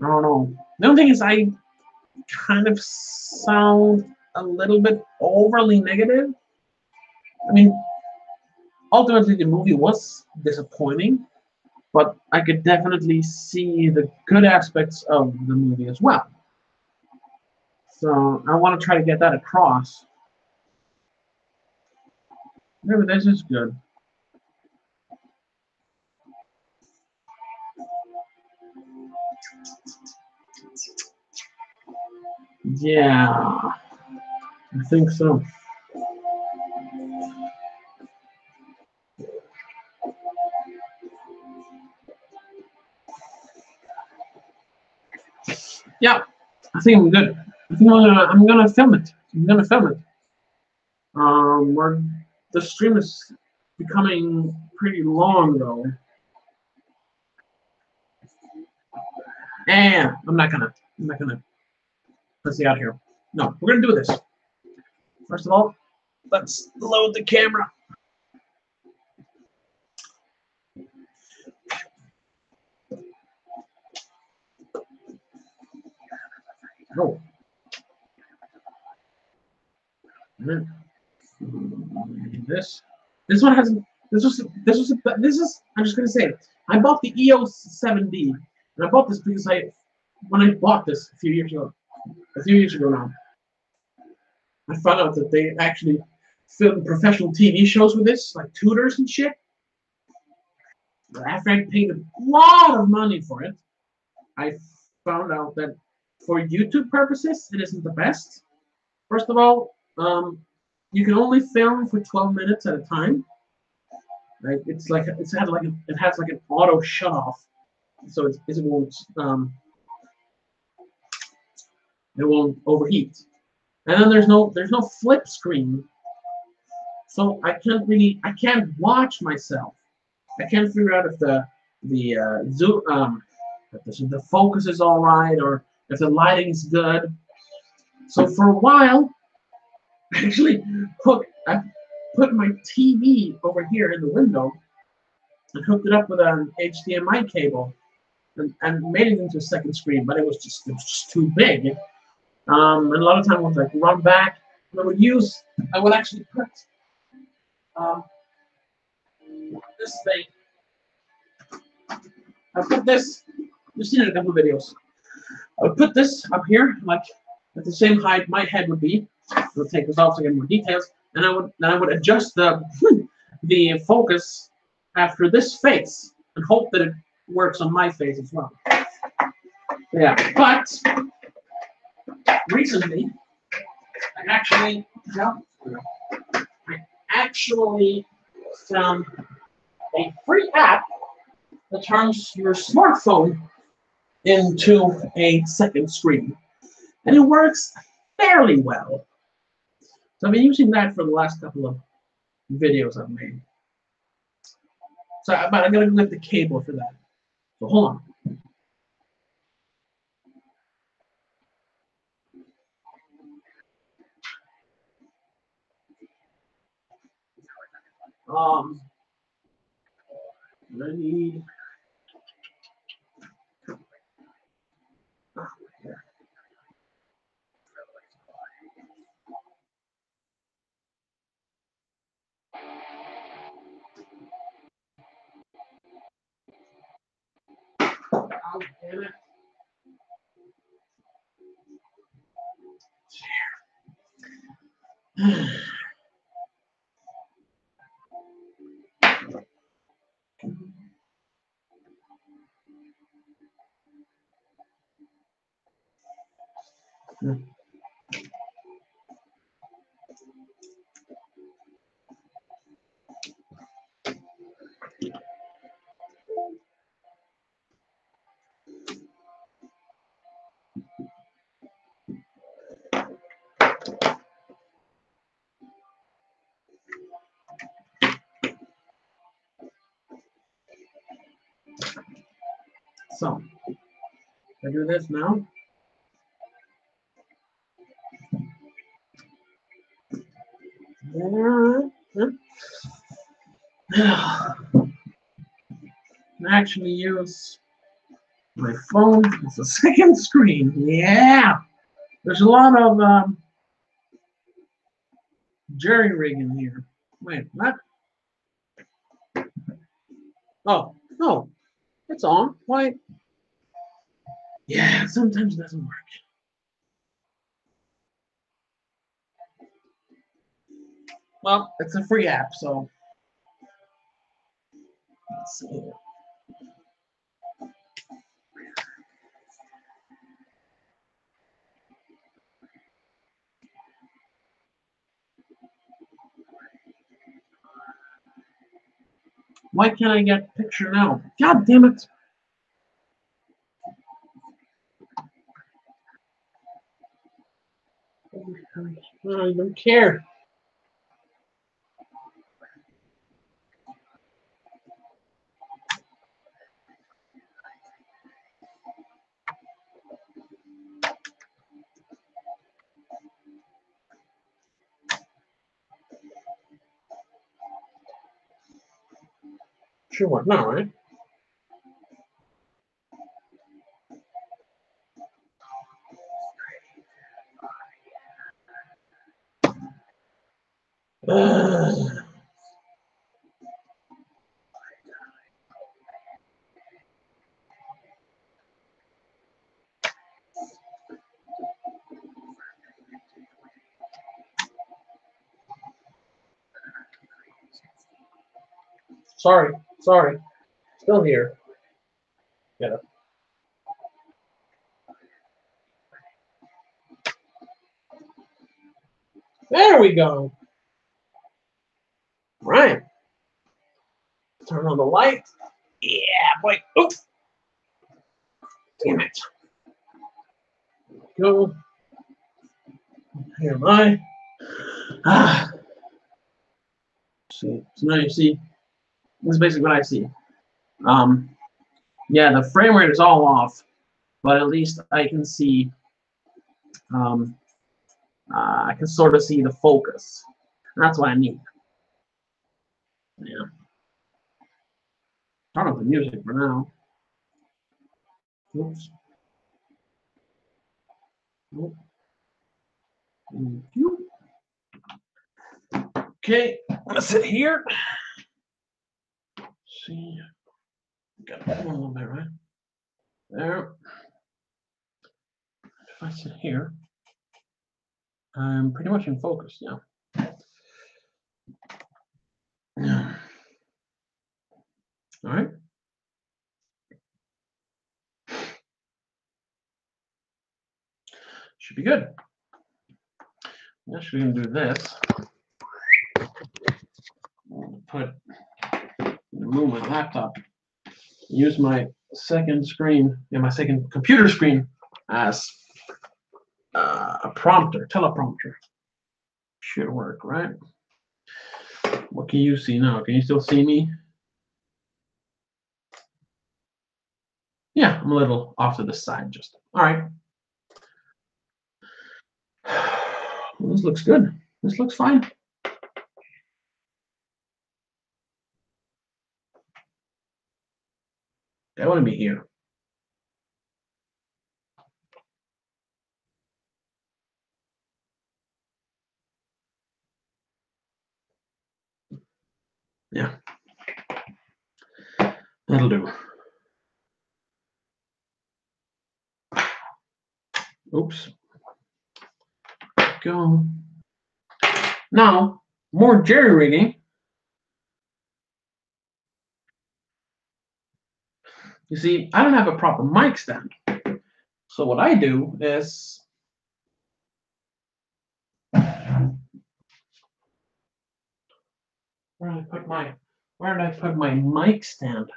I don't know. The only thing is, I kind of sound a little bit overly negative. I mean, ultimately, the movie was disappointing, but I could definitely see the good aspects of the movie as well. So I want to try to get that across. Maybe this is good. Yeah, I think so. Yeah, I think I'm good. I think I'm gonna film it. I'm gonna film it. Where the stream is becoming pretty long though. And I'm not gonna pussy out here. No, we're gonna do this. First of all, let's load the camera. Oh. This one has this is I'm just gonna say it. I bought the EOS 7D and I bought this because when I bought this a few years ago now, I found out that they actually film professional TV shows with this, like tutors and shit. But after I paid a lot of money for it, I found out that for YouTube purposes, it isn't the best. First of all, you can only film for 12 minutes at a time. Right? It has like an auto shut off, so it won't overheat. And then there's no flip screen, so I can't watch myself. I can't figure out if the zoom if the focus is all right or if the lighting is good. So for a while, actually I put my TV over here in the window and hooked it up with an HDMI cable and made it into a second screen, but it was just too big. And a lot of time I would like run back. And I would actually put um, this thing. I put this. You've seen it in a couple of videos. I would put this up here, like at the same height my head would be. I'll take this off to get more details, and I would adjust the focus after this face and hope that it works on my face as well. Yeah, but recently I actually I actually found a free app that turns your smartphone into a second screen, and it works fairly well. So I've been using that for the last couple of videos I've made. So, but I gotta go get the cable for that. So hold on. I need. Oh, damn it. So, I do this now. Actually use my phone as a second screen. Yeah, there's a lot of jerry rigging here. Wait, what? Oh, no, it's on. Why? Yeah, sometimes it doesn't work. Well, it's a free app, so let's see here. Why can't I get picture now? God damn it. I don't care. Should work now, right? Sorry. Still here. Get it. There we go. Right. Turn on the light. Yeah, boy. Oh, damn it. Go. Here am I. See. So now you see. This is basically what I see. Yeah, the frame rate is all off, but at least I can see. I can sort of see the focus. That's what I need. Yeah. Turn off the music for now. Oops. Nope. Thank you. Okay, let's sit here. Let's see, got a little bit right there. If I sit here, I'm pretty much in focus. Yeah. Yeah. All right. Should be good. Actually, gonna do this. Move my laptop. Use my second screen, my second computer screen as a prompter, teleprompter. Should work, right? What can you see now? Can you still see me? Yeah, I'm a little off to the side just. All right. Well, this looks good. This looks fine. I want to be here. Yeah. That'll do. Oops. Go. Now, more jerry rigging. You see, I don't have a proper mic stand. So what I do is Where did I put my mic stand?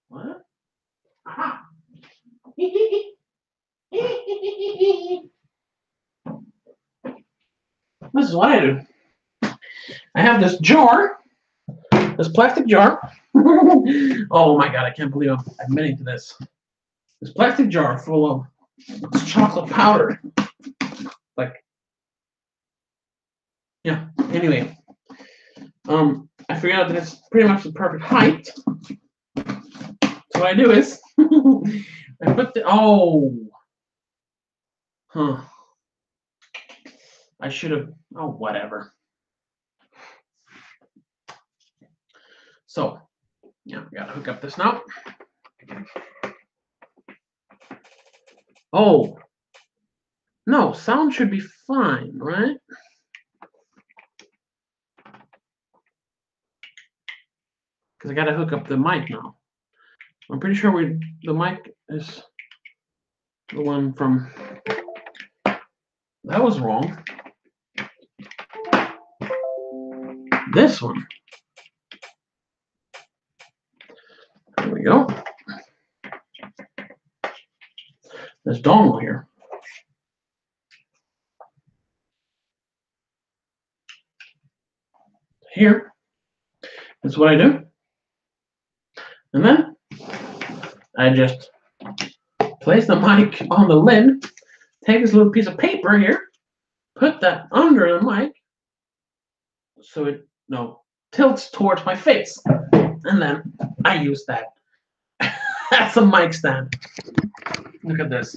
What? Aha! This is what I do. I have this jar, this plastic jar. Oh my god, I can't believe I'm admitting to this. This plastic jar full of this chocolate powder. Like, yeah, anyway. I figured out that it's pretty much the perfect height. So what I do is, I put the, I should have, whatever. So, yeah, we gotta hook up this now. Oh, no, sound should be fine, right? Because I gotta hook up the mic now. I'm pretty sure the mic is the one from, that was wrong. This one. There we go. This dongle here. Here. That's what I do. And then I just place the mic on the lid, take this little piece of paper here, put that under the mic so it tilts towards my face. And then I use that. That's a mic stand. Look at this.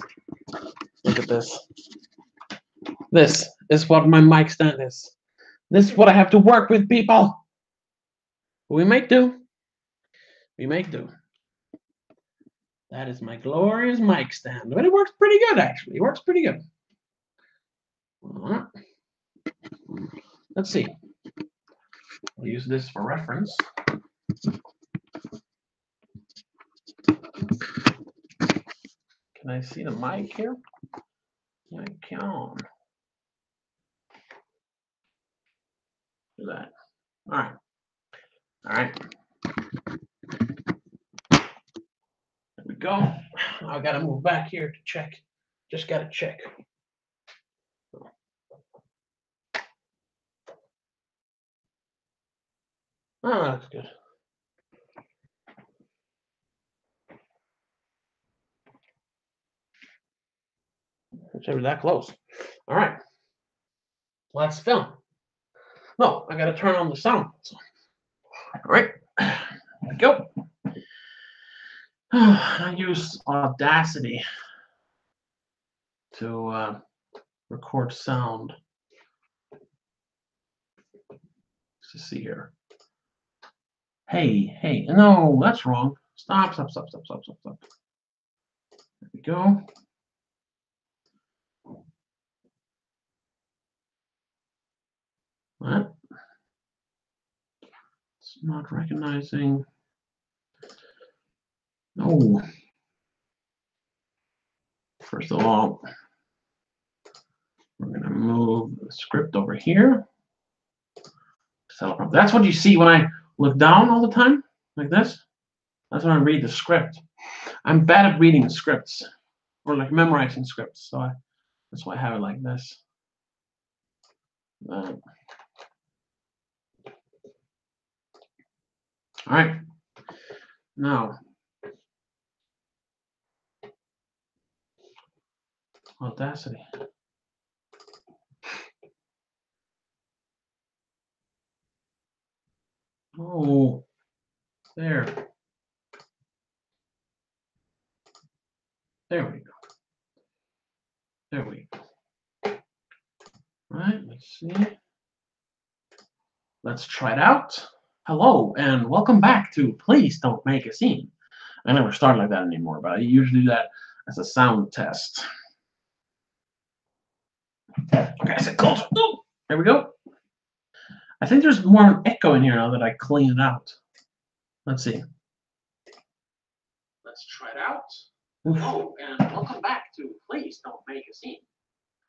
Look at this. This is what my mic stand is. This is what I have to work with, people. We make do. We make do. That is my glorious mic stand. But it works pretty good, actually. It works pretty good. Let's see. I'll use this for reference. Can I see the mic here? I can. Do that. All right. All right. There we go. I got to move back here to check. Just got to check. Oh, that's good. It's never that close. All right. Let's film. No, I got to turn on the sound. All right. There we go. I use Audacity to record sound. Let's see here. Hey, no, that's wrong. Stop. There we go. What? It's not recognizing. No. First of all, we're going to move the script over here. That's what you see when I look down all the time, like this. That's when I read the script. I'm bad at reading scripts or like memorizing scripts, so that's why I have it like this. All right. Now, Audacity. Oh, there. There we go. There we go. All right, let's see. Let's try it out. Hello, and welcome back to Please Don't Make a Scene. I never start like that anymore, but I usually do that as a sound test. Okay, I said close. Oh, there we go. I think there's more echo in here now that I clean it out. Let's see. Let's try it out. Hello, and welcome back to Please Don't Make a Scene.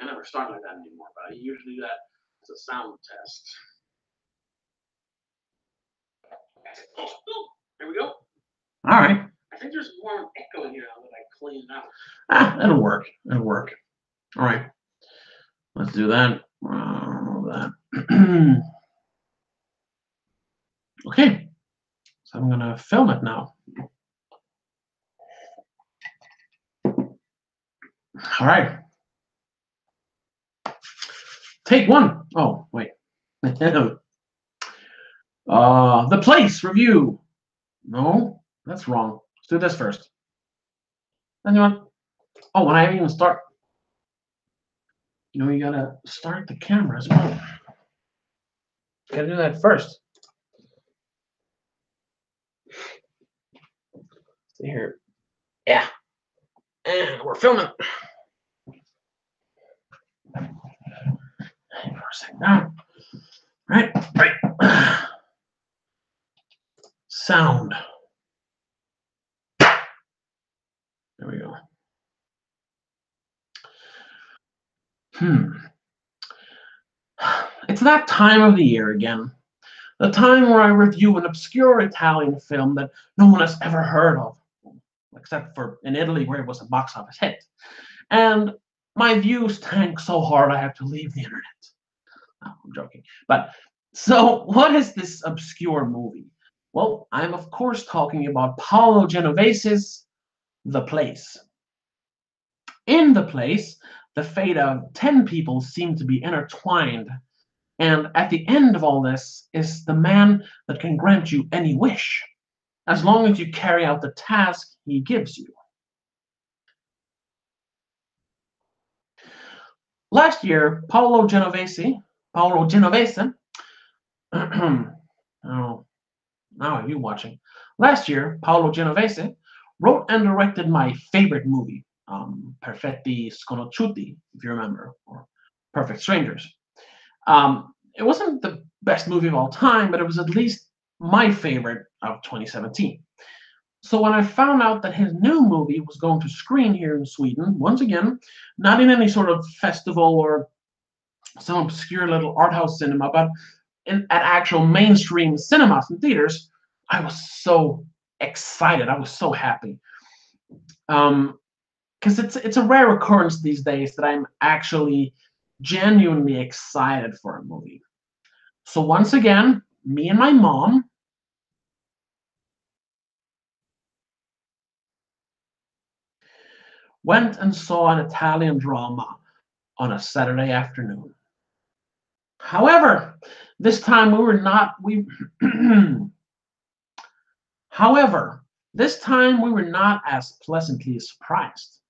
I never start like that anymore, but I usually do that as a sound test. Oh, here we go. All right. I think there's more echo in here now that I clean it out. It'll work. It'll work. All right. Let's do that. That. Okay. So I'm gonna film it now. All right. Take one. Oh, wait. The place review. No, that's wrong. Let's do this first. Then you want? Oh, when I haven't even start. You know, you gotta start the camera as well. You gotta do that first. See here. Yeah. And we're filming. Hang on a second now. Right. Sound. There we go. It's that time of the year again. The time where I review an obscure Italian film that no one has ever heard of, except for in Italy where it was a box office hit. And my views tank so hard I have to leave the internet. No, I'm joking. But so what is this obscure movie? Well, I'm of course talking about Paolo Genovese's The Place. In The Place, the fate of 10 people seem to be intertwined. And at the end of all this is the man that can grant you any wish, as long as you carry out the task he gives you. Last year, Paolo Genovese, oh, now are you watching? Last year, Paolo Genovese wrote and directed my favorite movie, Perfetti Sconosciuti, if you remember, or Perfect Strangers. It wasn't the best movie of all time, but it was at least my favorite of 2017. So when I found out that his new movie was going to screen here in Sweden, once again, not in any sort of festival or some obscure little art house cinema, but at actual mainstream cinemas and theaters, I was so excited. I was so happy. Because it's a rare occurrence these days that I'm actually genuinely excited for a movie. So once again, me and my mom went and saw an Italian drama on a Saturday afternoon. However, this time we were not However, this time we were not as pleasantly surprised.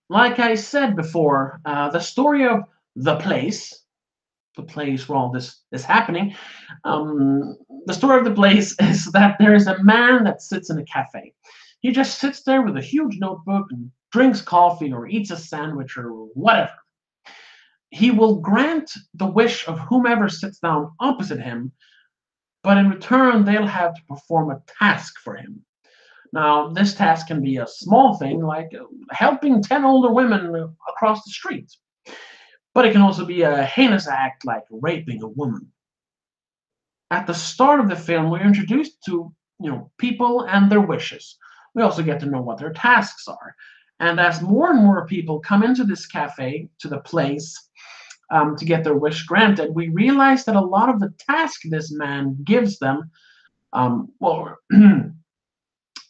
Like I said before, the story of the place where all this is happening, the story of the place is that there is a man that sits in a cafe. He just sits there with a huge notebook and drinks coffee or eats a sandwich or whatever. He will grant the wish of whomever sits down opposite him, but in return, they'll have to perform a task for him. Now, this task can be a small thing like helping 10 older women across the street, but it can also be a heinous act like raping a woman. At the start of the film, we're introduced to people and their wishes. We also get to know what their tasks are. And as more and more people come into this cafe, to the place, to get their wish granted, we realize that a lot of the task this man gives them,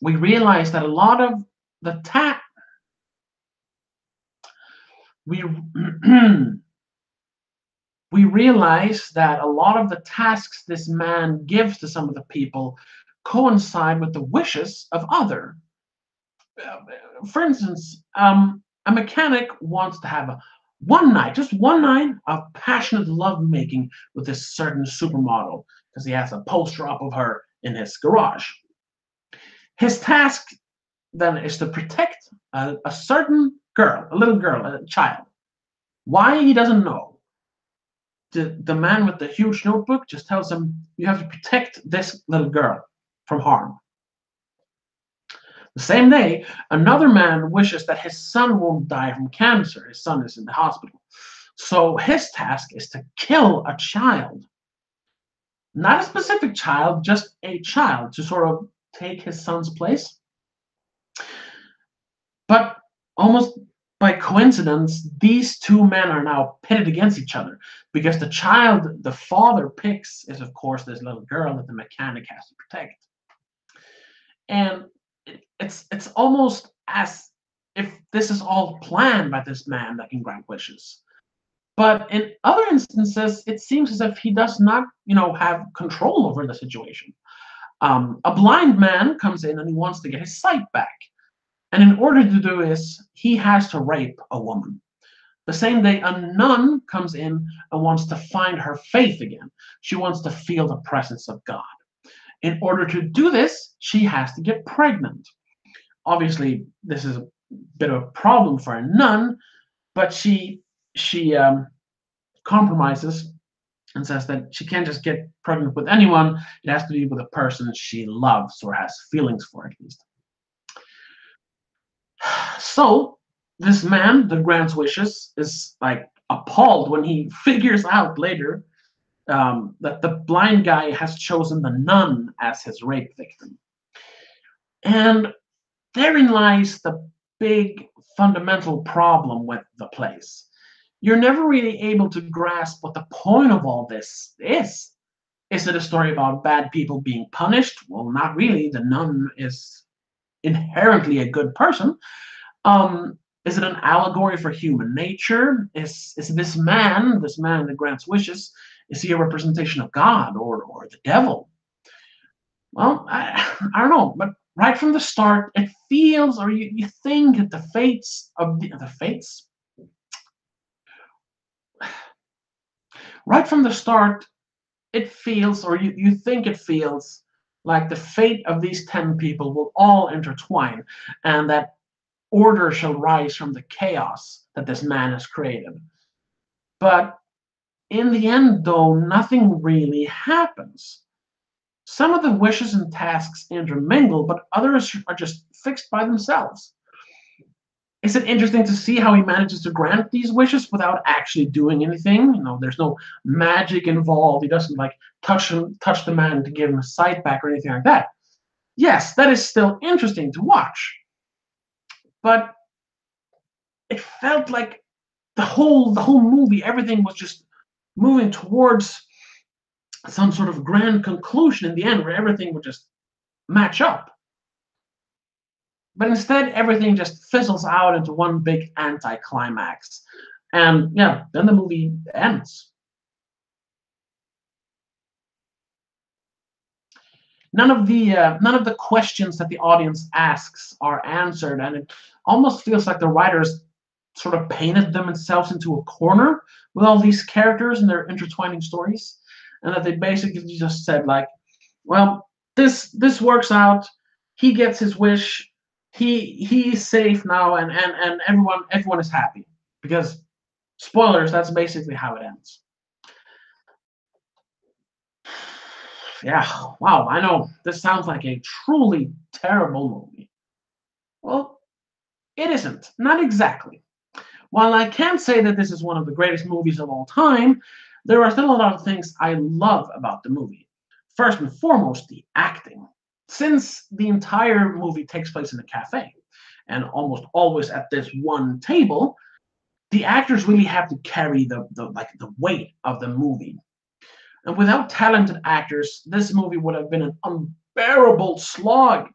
we realize that a lot of the we realize that a lot of the tasks this man gives to some of the people coincide with the wishes of others. For instance, a mechanic wants to have just one night of passionate lovemaking with this certain supermodel because he has a poster up of her in his garage. His task then is to protect a certain girl, a little girl, a child. Why, he doesn't know. The man with the huge notebook just tells him, you have to protect this little girl from harm. The same day, another man wishes that his son won't die from cancer. His son is in the hospital. So his task is to kill a child. Not a specific child, just a child to sort of take his son's place. But almost by coincidence, these two men are now pitted against each other because the child the father picks is, of course, this little girl that the mechanic has to protect. And it's almost as if this is all planned by this man that can grant wishes. But in other instances, it seems as if he does not, have control over the situation. A blind man comes in and he wants to get his sight back. And in order to do this, he has to rape a woman. The same day, a nun comes in and wants to find her faith again. She wants to feel the presence of God. In order to do this, she has to get pregnant. Obviously, this is a bit of a problem for a nun, but she compromises and says that she can't just get pregnant with anyone. It has to be with a person she loves or has feelings for, at least. So this man that grants wishes is like appalled when he figures out later that the blind guy has chosen the nun as his rape victim. And therein lies the big fundamental problem with the place. You're never really able to grasp what the point of all this is. Is it a story about bad people being punished? Well, not really. The nun is inherently a good person. Is it an allegory for human nature? Is this man that grants wishes, is he a representation of God or the devil? Well, I don't know, but right from the start, it feels, or you think that the fates of the fates, right from the start, it feels, or you think it feels, like the fate of these 10 people will all intertwine, and that order shall rise from the chaos that this man has created. But in the end, though, nothing really happens. Some of the wishes and tasks intermingle, but others are just fixed by themselves. Is it interesting to see how he manages to grant these wishes without actually doing anything? There's no magic involved. He doesn't like touch the man to give him his sight back or anything like that. Yes, that is still interesting to watch, but it felt like the whole movie, everything was just moving towards some sort of grand conclusion in the end where everything would just match up. But instead, everything just fizzles out into one big anticlimax. And yeah, then the movie ends. None of the questions that the audience asks are answered, and it almost feels like the writers sort of painted themselves into a corner with all these characters and their intertwining stories, and that they basically just said like, well, this works out, he gets his wish, he's safe now, and everyone is happy, because spoilers, that's basically how it ends. Yeah, wow, I know this sounds like a truly terrible movie. Well, it isn't, not exactly. While I can't say that this is one of the greatest movies of all time, there are still a lot of things I love about the movie. First and foremost, the acting. Since the entire movie takes place in a cafe, and almost always at this one table, the actors really have to carry the weight of the movie. And without talented actors, this movie would have been an unbearable slog.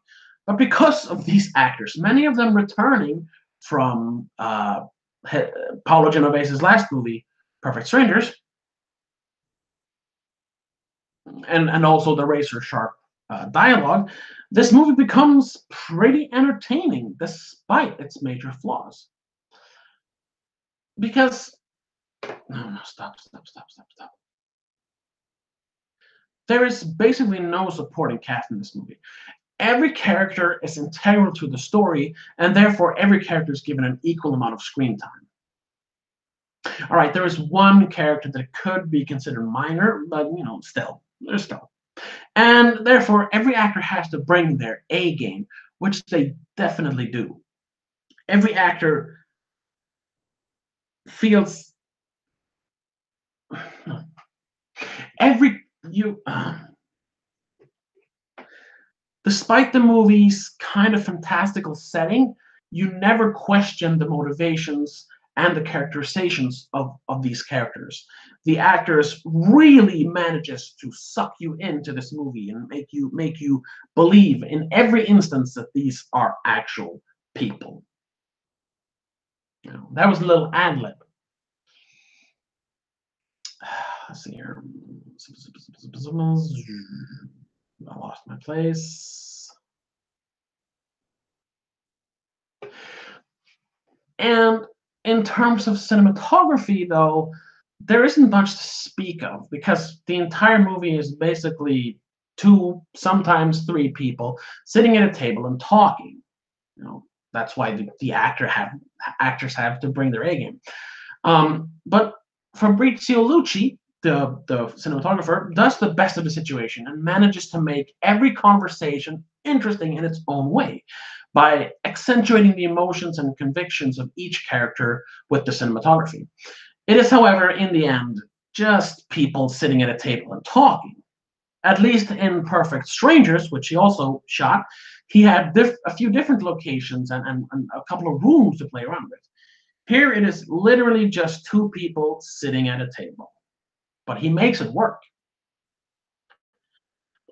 But because of these actors, many of them returning from Paolo Genovese's last movie, Perfect Strangers, and also the razor sharp dialogue, this movie becomes pretty entertaining despite its major flaws. Because no, stop. There is basically no supporting cast in this movie. Every character is integral to the story, and therefore every character is given an equal amount of screen time. All right, there is one character that could be considered minor, but there's still. And therefore, every actor has to bring their A game, which they definitely do. Every actor feels every you. Despite the movie's kind of fantastical setting, you never question the motivations and the characterizations of these characters. The actors really manages to suck you into this movie and make you believe in every instance that these are actual people. You know, that was a little ad lib. Let's see here. I lost my place. And in terms of cinematography, though, there isn't much to speak of because the entire movie is basically two, sometimes three people sitting at a table and talking. You know, that's why the actors have to bring their A game. But Fabrizio Lucci, the cinematographer, does the best of the situation and manages to make every conversation interesting in its own way by accentuating the emotions and convictions of each character with the cinematography. It is, however, in the end, just people sitting at a table and talking. At least in Perfect Strangers, which he also shot, he had a few different locations and a couple of rooms to play around with. Here it is literally just two people sitting at a table, but he makes it work.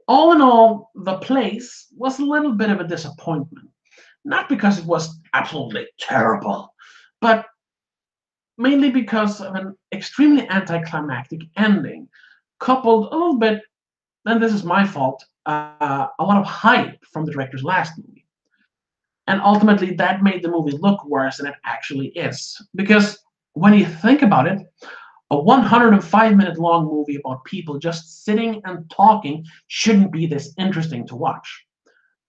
All in all, the place was a little bit of a disappointment. Not because it was absolutely terrible, but mainly because of an extremely anticlimactic ending, coupled a little bit, and this is my fault, a lot of hype from the director's last movie. And ultimately, that made the movie look worse than it actually is. Because when you think about it, a 105-minute long movie about people just sitting and talking shouldn't be this interesting to watch.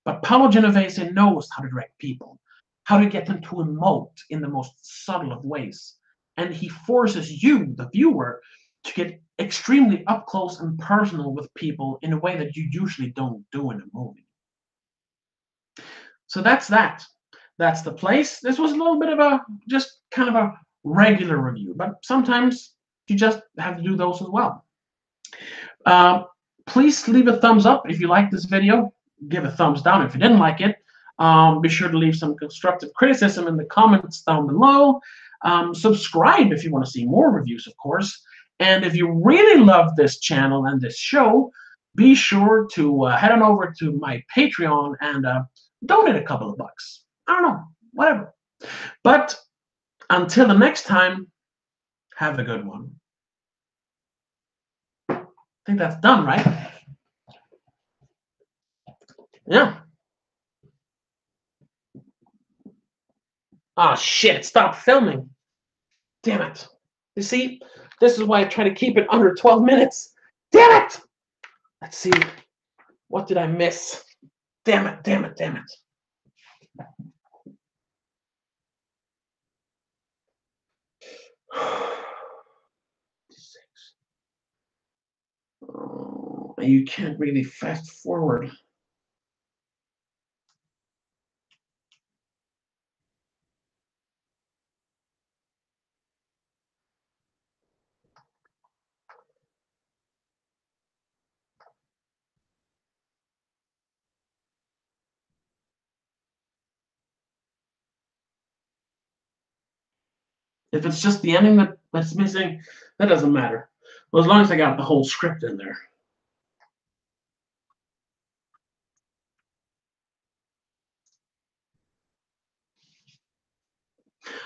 But Paolo Genovese knows how to direct people, how to get them to emote in the most subtle of ways. And he forces you, the viewer, to get extremely up close and personal with people in a way that you usually don't do in a movie. So that's that. That's the place. This was a little bit of a just kind of a regular review, but sometimes you just have to do those as well. Uh, Please leave a thumbs up if you like this video. Give a thumbs down if you didn't like it. Be sure to leave some constructive criticism in the comments down below. Subscribe if you want to see more reviews, of course. And if you really love this channel and this show, be sure to head on over to my Patreon and donate a couple of bucks. I don't know, whatever. But until the next time, have a good one. I think that's done, right? Yeah. Ah, shit, stop filming. Damn it. You see, this is why I try to keep it under 12 minutes. Damn it! Let's see. What did I miss? Damn it, damn it, damn it. Oh, you can't really fast forward. If it's just the ending that's missing, that doesn't matter. Well, as long as I got the whole script in there.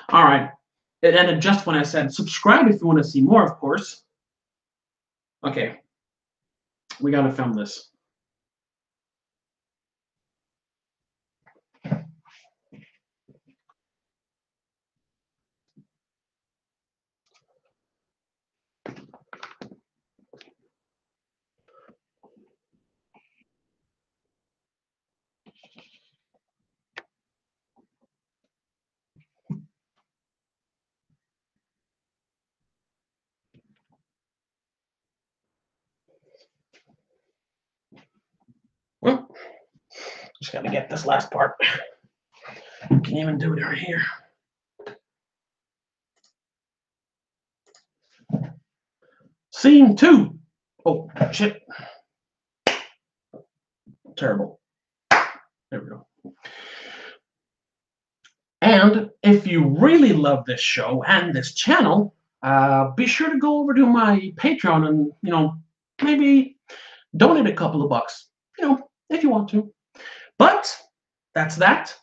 All right. It ended just when I said subscribe if you want to see more, of course. Okay. We got to film this. gotta get this last part. Can even do it right here. Scene 2. Oh, shit. Terrible. There we go. And if you really love this show and this channel, be sure to go over to my Patreon and, maybe donate a couple of bucks, if you want to. But that's that.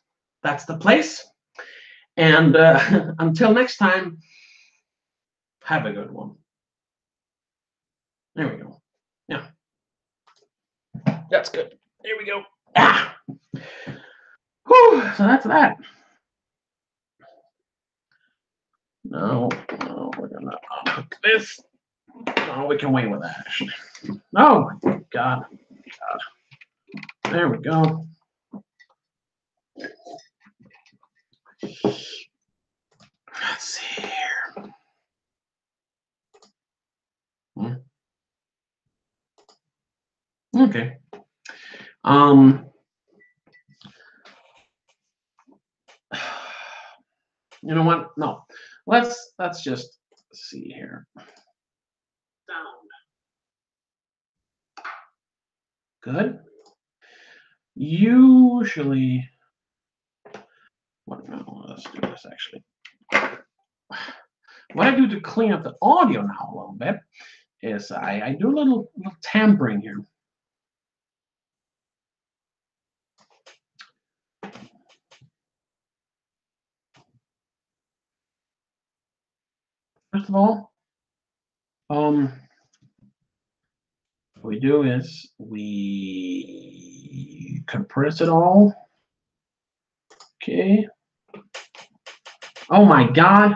That's the place. And until next time, have a good one. There we go. Yeah. That's good. There we go. Ah! Whew, so that's that. No, we're gonna unhook this. No, we can wait with that, actually. Oh, my God. There we go. Let's see here. Okay. You know what? No. Let's just see here. Sound. Good. Usually, no, let's do this actually. What I do to clean up the audio now a little bit is I do a little tampering here. First of all, what we do is we compress it all. Okay. Oh my God.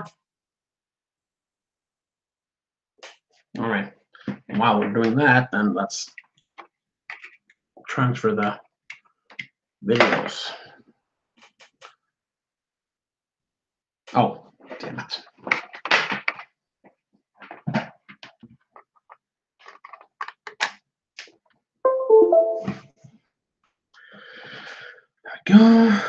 All right. And while we're doing that, then let's transfer the videos. Oh, damn it. There we go.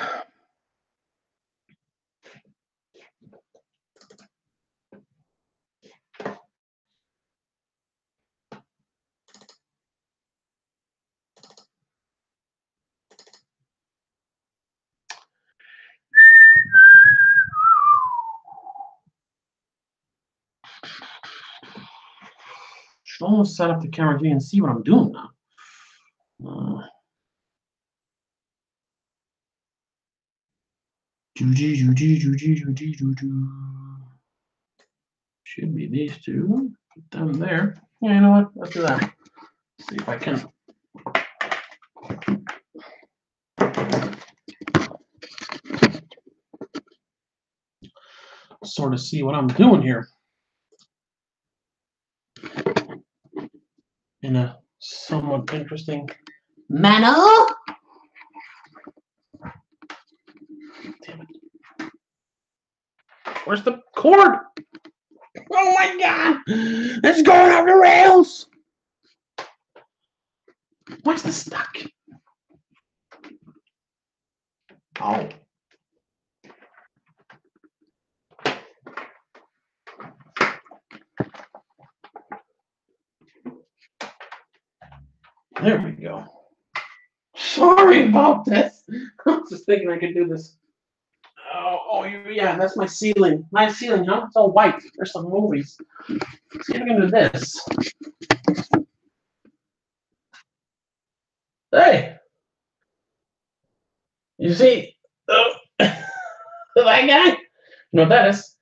Should almost set up the camera G and see what I'm doing now. Should be these two. Put them there. Yeah, you know what? Let's do that. See if I can. Sort of see what I'm doing here in a somewhat interesting manner. Damn it. Where's the cord? Oh my God! It's going off the rails! What's the stuck? Oh. There we go. Sorry about this. I was just thinking I could do this. Oh, yeah, that's my ceiling. Nice ceiling, huh? It's all white. There's some movies. Let's see if we can do this. Hey! You see? That guy? You know what that is?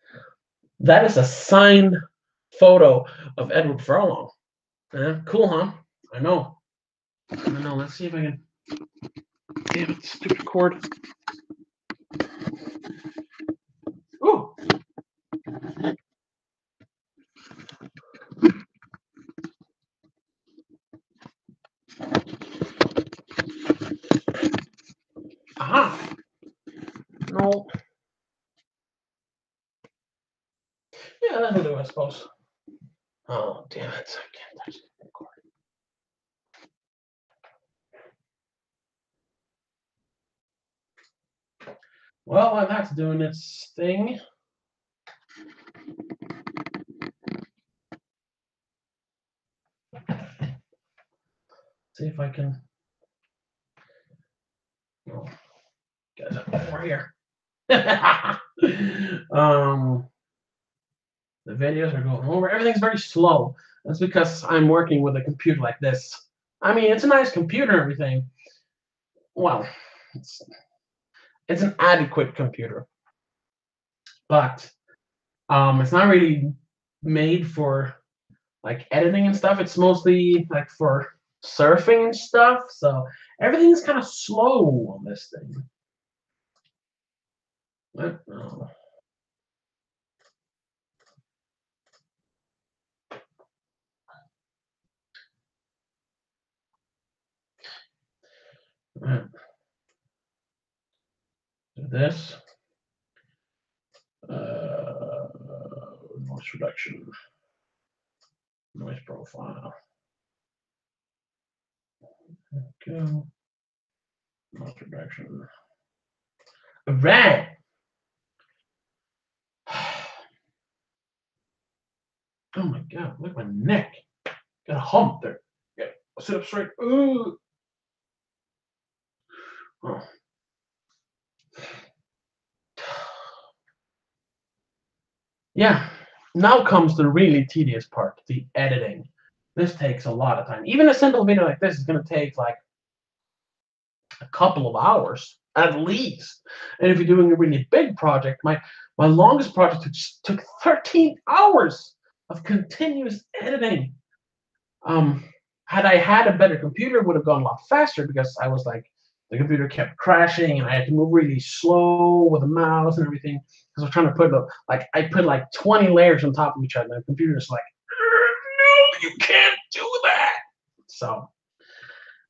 That is a signed photo of Edward Furlong. Cool, huh? I know. Let's see if I can. Damn it, stupid cord. Ooh. Aha. No. Yeah, that'll do, I suppose. Oh, damn it. I can't touch the cord. Well, while that's doing its thing, see if I can. Oh, get it over here. The videos are going over. Everything's very slow. That's because I'm working with a computer like this. I mean, it's a nice computer and everything. Well, it's an adequate computer, but it's not really made for like editing and stuff. It's mostly like for surfing and stuff. So everything's kind of slow on this thing. Oh. Right. Do this. Noise reduction. Noise profile. Go. Noise reduction. Right. Oh my god, look at my neck. Got a hump there. Yeah, sit up straight. Ooh. Oh. Yeah. Now comes the really tedious part, the editing. This takes a lot of time. Even a simple video like this is going to take like a couple of hours at least. And if you're doing a really big project, my longest project took 13 hours of continuous editing. Had I had a better computer, it would have gone a lot faster because I was like, the computer kept crashing and I had to move really slow with the mouse and everything because I was trying to put I put like 20 layers on top of each other. And the computer's like, no, you can't do that. So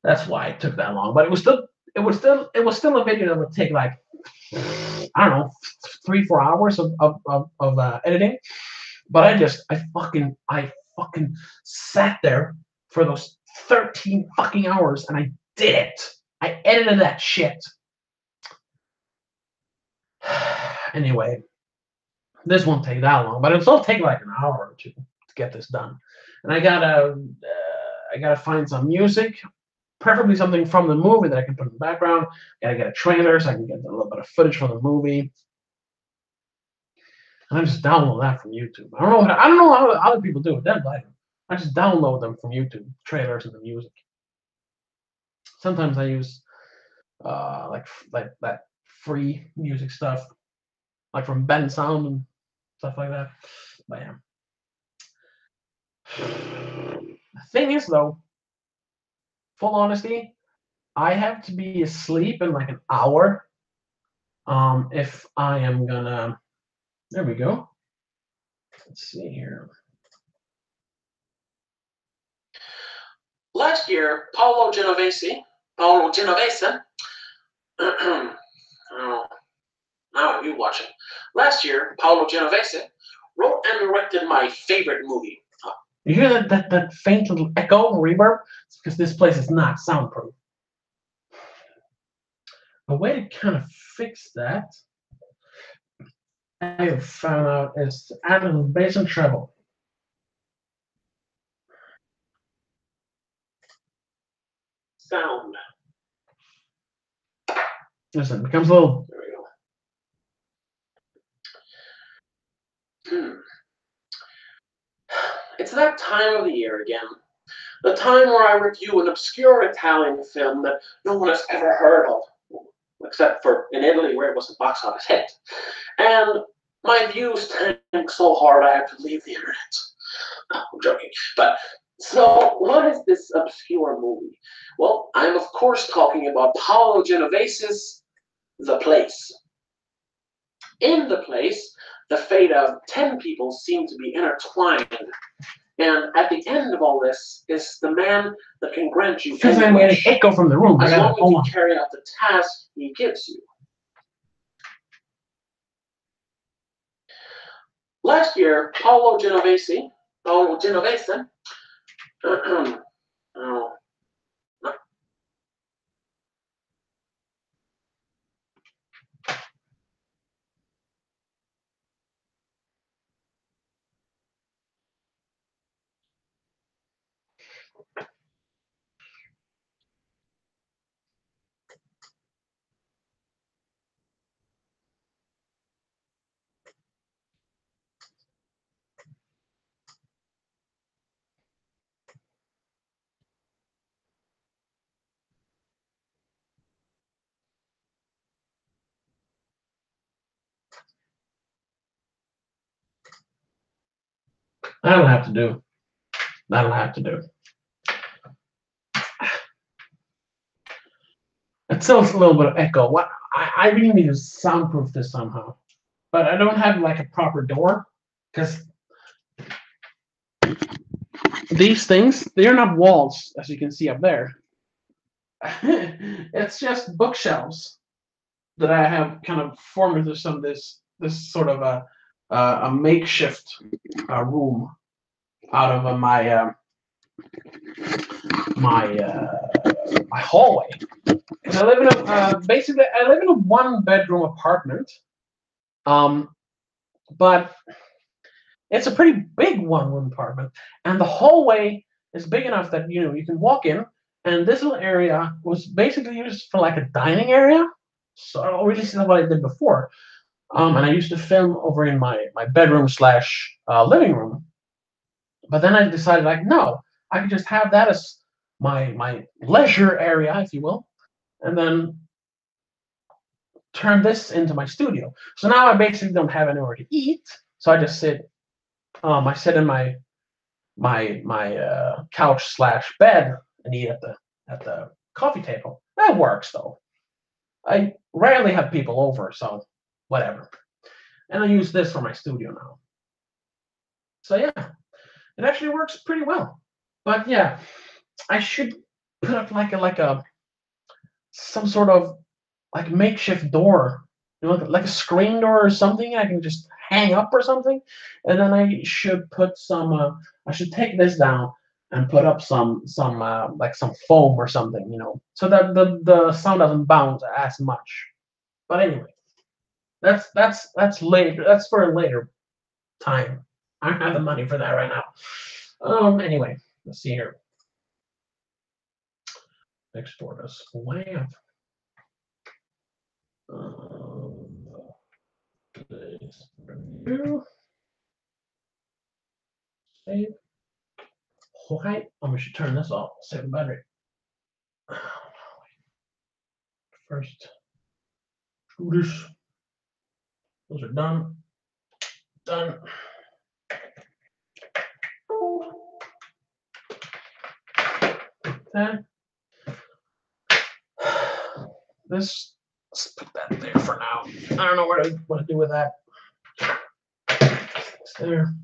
that's why it took that long. But it was still a video that would take like, I don't know, 3-4 hours of editing. But I fucking sat there for those 13 fucking hours and I did it. I edited that shit. Anyway, this won't take that long, but it'll still take like an hour or two to get this done. And I gotta find some music, preferably something from the movie that I can put in the background. Gotta get a trailer so I can get a little bit of footage from the movie. And I just download that from YouTube. I don't know how other people do it. I just download them from YouTube, trailers and the music. Sometimes I use like that free music stuff, like from Ben Sound and stuff like that. But yeah. The thing is, though, full honesty, I have to be asleep in like an hour. If I am gonna, there we go. Let's see here. Last year, Paolo Genovese. Oh, now you watching. Last year, Paolo Genovese wrote and directed my favorite movie. You hear that faint little echo reverb? It's because this place is not soundproof. A way to kind of fix that, I have found out, is to add a little bass and treble. Sound. Listen, it becomes a little. There we go. It's that time of the year again. The time where I review an obscure Italian film that no one has ever heard of, except for in Italy where it was a box office hit. And my views tank so hard I have to leave the internet. No, I'm joking. But so what is this obscure movie? Well, I'm of course talking about Paolo Genovese's The Place. In The Place, the fate of 10 people seem to be intertwined. And at the end of all this is the man that can grant you any wish, I'm going to echo from the room. As long as you carry out the task he gives you. Last year, Paolo Genovese, oh, That'll have to do. That'll have to do. It still has a little bit of echo. What I really need to soundproof this somehow, but I don't have like a proper door because these things, they're not walls, as you can see up there. It's just bookshelves that I have kind of formed into this sort of a makeshift room out of my hallway. Because I live in a basically I live in a 1-bedroom apartment, but it's a pretty big 1-room apartment, and the hallway is big enough that you can walk in, and this little area was basically used for like a dining area. So I don't really see what I did before, and I used to film over in my bedroom slash living room. But then I decided, like, no, I could just have that as my leisure area, if you will, and then turn this into my studio. So now I basically don't have anywhere to eat, so I just sit. I sit in my couch slash bed and eat at the coffee table. That works though. I rarely have people over, so whatever. And I use this for my studio now. So yeah, it actually works pretty well. But yeah, I should put up like a some sort of like makeshift door, like a screen door or something. I can just hang up or something, and then I should put some. I should take this down and put up some like some foam or something, so that the sound doesn't bounce as much. But anyway, that's later. That's for a later time. I don't have the money for that right now. Anyway, let's see here. Export as WAV. Today's review. Save. Okay, we should turn this off. Save the battery. First, shooters. Those are done. Done. Okay. Let's put that there for now. I don't know what to do with that. It's there.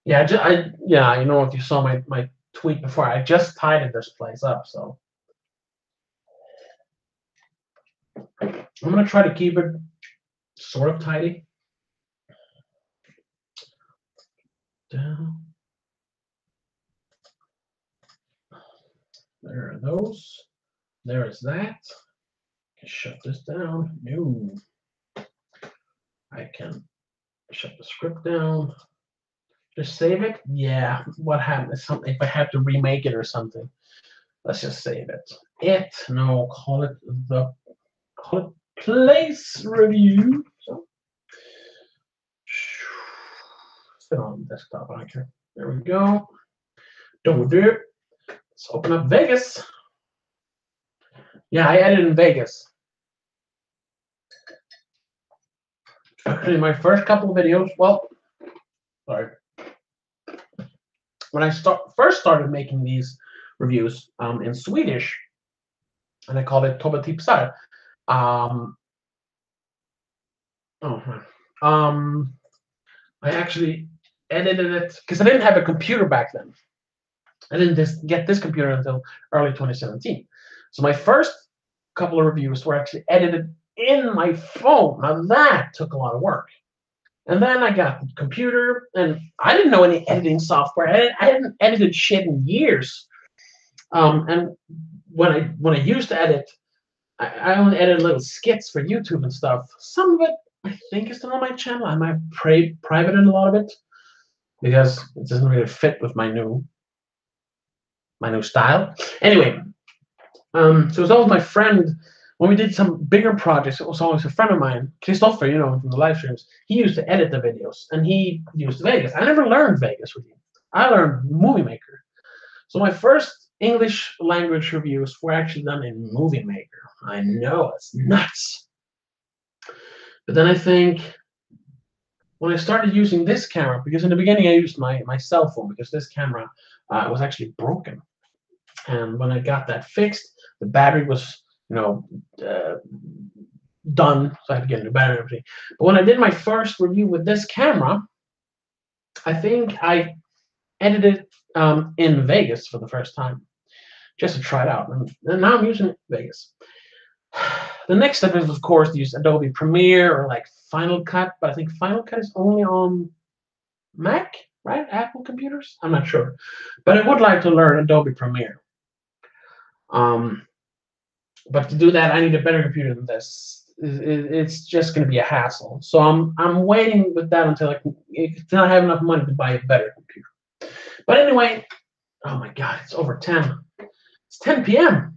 Yeah, if you saw my tweet before, I just tidied this place up, so I'm gonna try to keep it sort of tidy. Down. There are those. There is that. I can shut this down. No. I can shut the script down. Just save it? Yeah. What happens? Something if I have to remake it or something. Let's just save it. Call it place review. So sit on the desktop. I don't care. There we go. Don't do it. Let's open up Vegas. Yeah, I edited in Vegas. Actually, my first couple of videos. Well, sorry. When I first started making these reviews in Swedish, and I called it Toba Tipsar. I actually edited it because I didn't have a computer back then. I didn't get this computer until early 2017. So my first couple of reviews were actually edited in my phone. Now that took a lot of work. And then I got the computer, and I didn't know any editing software. I hadn't edited shit in years. And when I used to edit, I only edited little skits for YouTube and stuff. Some of it I think is still on my channel. I might private a lot of it because it doesn't really fit with my new my new style. Anyway, so it was always my friend. When we did some bigger projects, it was always a friend of mine, Christopher, you know, from the live streams. He used to edit the videos, and he used Vegas. I never learned Vegas with him. I learned Movie Maker. So my first English language reviews were actually done in Movie Maker. I know, it's nuts. But then I think when I started using this camera, because in the beginning I used my cell phone because this camera was actually broken. And when I got that fixed, the battery was, you know, done, so I had to get a new battery and everything. But when I did my first review with this camera, I think I edited in Vegas for the first time, just to try it out. And now I'm using Vegas. The next step is, of course, to use Adobe Premiere or like Final Cut, but I think Final Cut is only on Mac, right? Apple computers? I'm not sure. But I would like to learn Adobe Premiere. But to do that, I need a better computer than this. It's just going to be a hassle. So I'm waiting with that until I have enough money to buy a better computer. But anyway, oh my God, it's over 10. It's 10 p.m.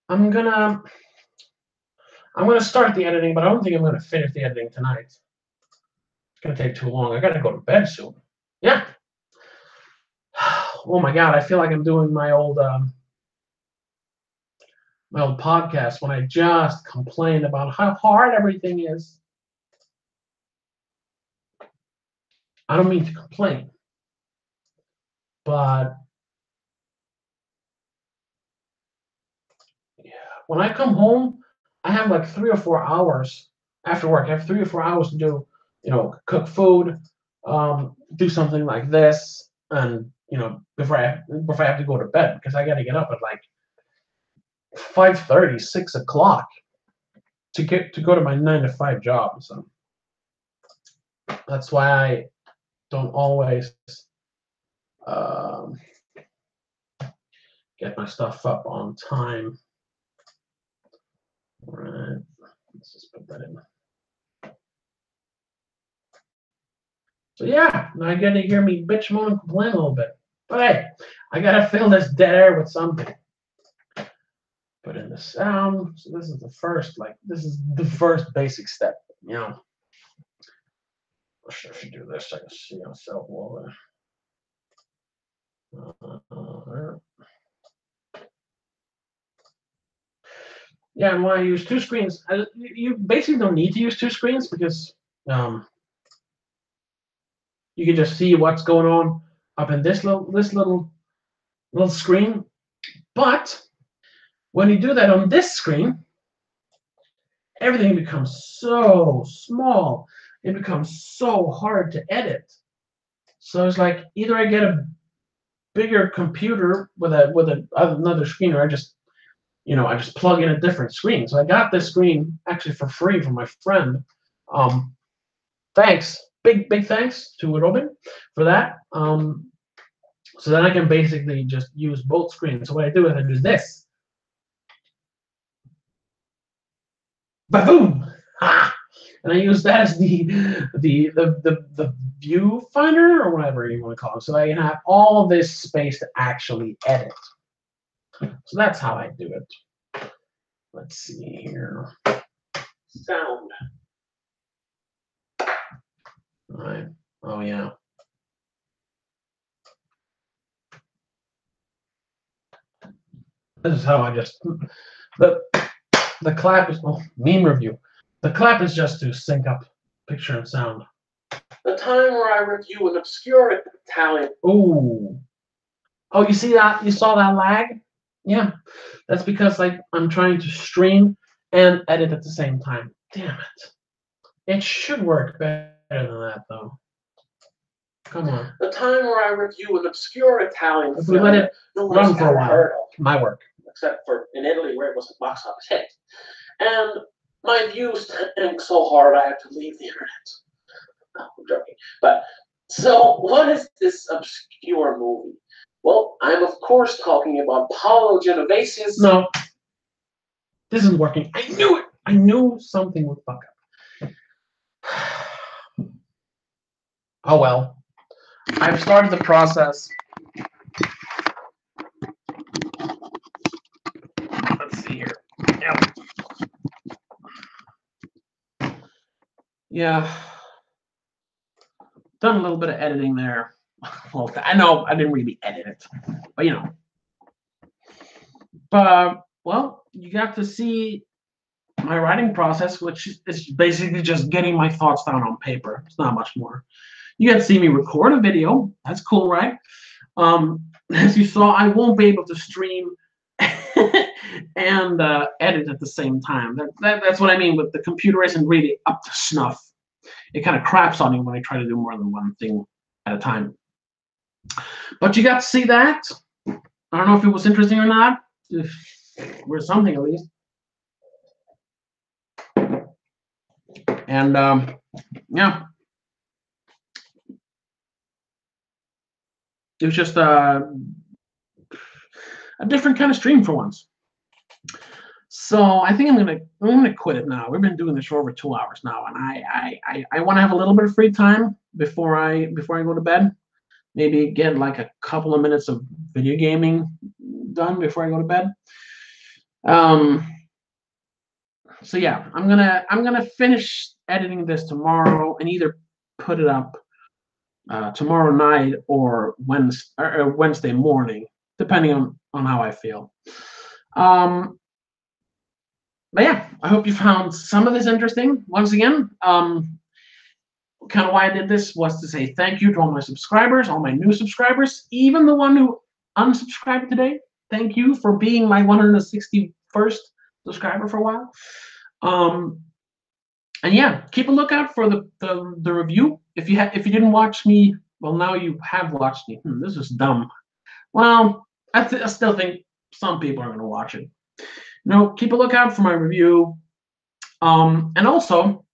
I'm gonna start the editing, but I don't think I'm gonna finish the editing tonight. It's gonna take too long. I gotta go to bed soon. Yeah. Oh my God, I feel like I'm doing my old podcast when I just complained about how hard everything is. I don't mean to complain, but yeah, when I come home, I have like 3 or 4 hours after work. I have 3 or 4 hours to do, you know, cook food, do something like this, and you know, before I have to go to bed because I got to get up at like 5:30, 6 o'clock to go to my 9 to 5 job. So that's why I don't always get my stuff up on time. All right, let's just put that in. So yeah, now you gotta hear me bitch, moan, and complain a little bit. But hey, I gotta fill this dead air with something. Put in the sound. So this is the first basic step, you know. I should do this. I can see myself well there. Yeah, and when I use 2 screens, you basically don't need to use 2 screens because you can just see what's going on up in this little screen. But when you do that on this screen, everything becomes so small. It becomes so hard to edit. So it's like either I get a bigger computer with another screen, or I just plug in a different screen. So I got this screen actually for free from my friend. Thanks, big thanks to Robin for that. So then I can basically just use both screens. So what I do is I do this. Ba-boom! Ah! And I use that as the viewfinder or whatever you want to call it. So I can have all of this space to actually edit. So that's how I do it. Let's see here. Sound. All right. Oh yeah. This is how I just the clap is meme review. The clap is just to sync up picture and sound. The time where I review an obscure Italian. Ooh. Oh, you see that? You saw that lag? Yeah. That's because I'm trying to stream and edit at the same time. Damn it. It should work better than that though. Come on. The time where I review an obscure Italian film. If we let it run for a while, my work. Except for in Italy where it was a box office hit. And my views tanked so hard I had to leave the internet. No, I'm joking. But so what is this obscure movie? Well, I'm of course talking about Paolo Genovese's. No, this isn't working. I knew it. I knew something would fuck up. Oh well. I've started the process Yeah, done a little bit of editing there. Well, I know I didn't really edit it, but you know. But well, you got to see my writing process, which is basically just getting my thoughts down on paper. It's not much more. You got to see me record a video. That's cool, right? As you saw, I won't be able to stream and edit at the same time. That's what I mean with the computer isn't really up to snuff. It kind of craps on you when I try to do more than one thing at a time. But you got to see that. I don't know if it was interesting or not. Or something at least. And yeah, it was just a different kind of stream for once. So I think I'm gonna quit it now. We've been doing this for over 2 hours now, and I want to have a little bit of free time before I go to bed. Maybe get like a couple of minutes of video gaming done before I go to bed. So yeah, I'm gonna finish editing this tomorrow and either put it up tomorrow night or Wednesday morning, depending on how I feel. But yeah, I hope you found some of this interesting. Once again, kind of why I did this was to say thank you to all my subscribers, all my new subscribers, even the one who unsubscribed today. Thank you for being my 161st subscriber for a while. And yeah, keep a lookout for the review. If you didn't watch me, well, now you have watched me. This is dumb. Well, I still think some people are going to watch it. No, keep a lookout for my review. And also,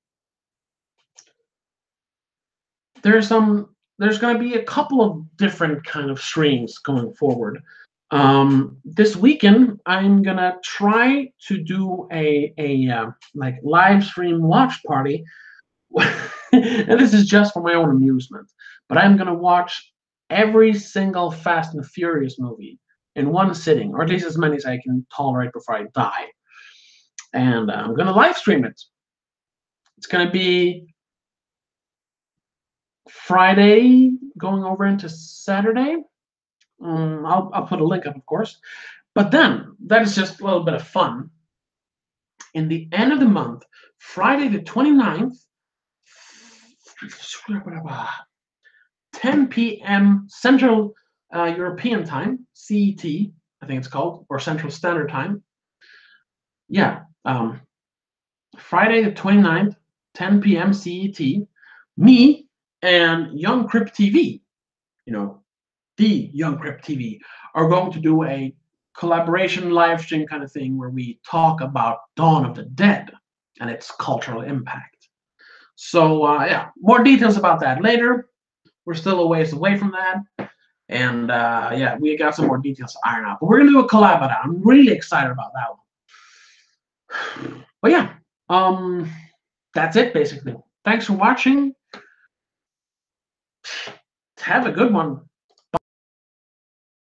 there's going to be a couple of different kind of streams going forward. This weekend, I'm gonna try to do a like live stream watch party, and this is just for my own amusement. But I'm gonna watch every single Fast and Furious movie in one sitting, or at least as many as I can tolerate before I die. And I'm gonna live stream it. It's gonna be Friday going over into Saturday. I'll put a link up, of course. But then, that is just a little bit of fun. In the end of the month, Friday the 29th, 10 p.m. Central European Time, CET, I think it's called, or Central Standard Time. Yeah, Friday the 29th, 10 p.m. CET, me and Young Crypt TV, the Young Crypt TV, are going to do a collaboration live stream kind of thing where we talk about Dawn of the Dead and its cultural impact. So yeah, more details about that later. We're still a ways away from that. And yeah, we got some more details to iron out. But we're going to do a collab on that. I'm really excited about that one. But yeah, that's it basically. Thanks for watching. Have a good one.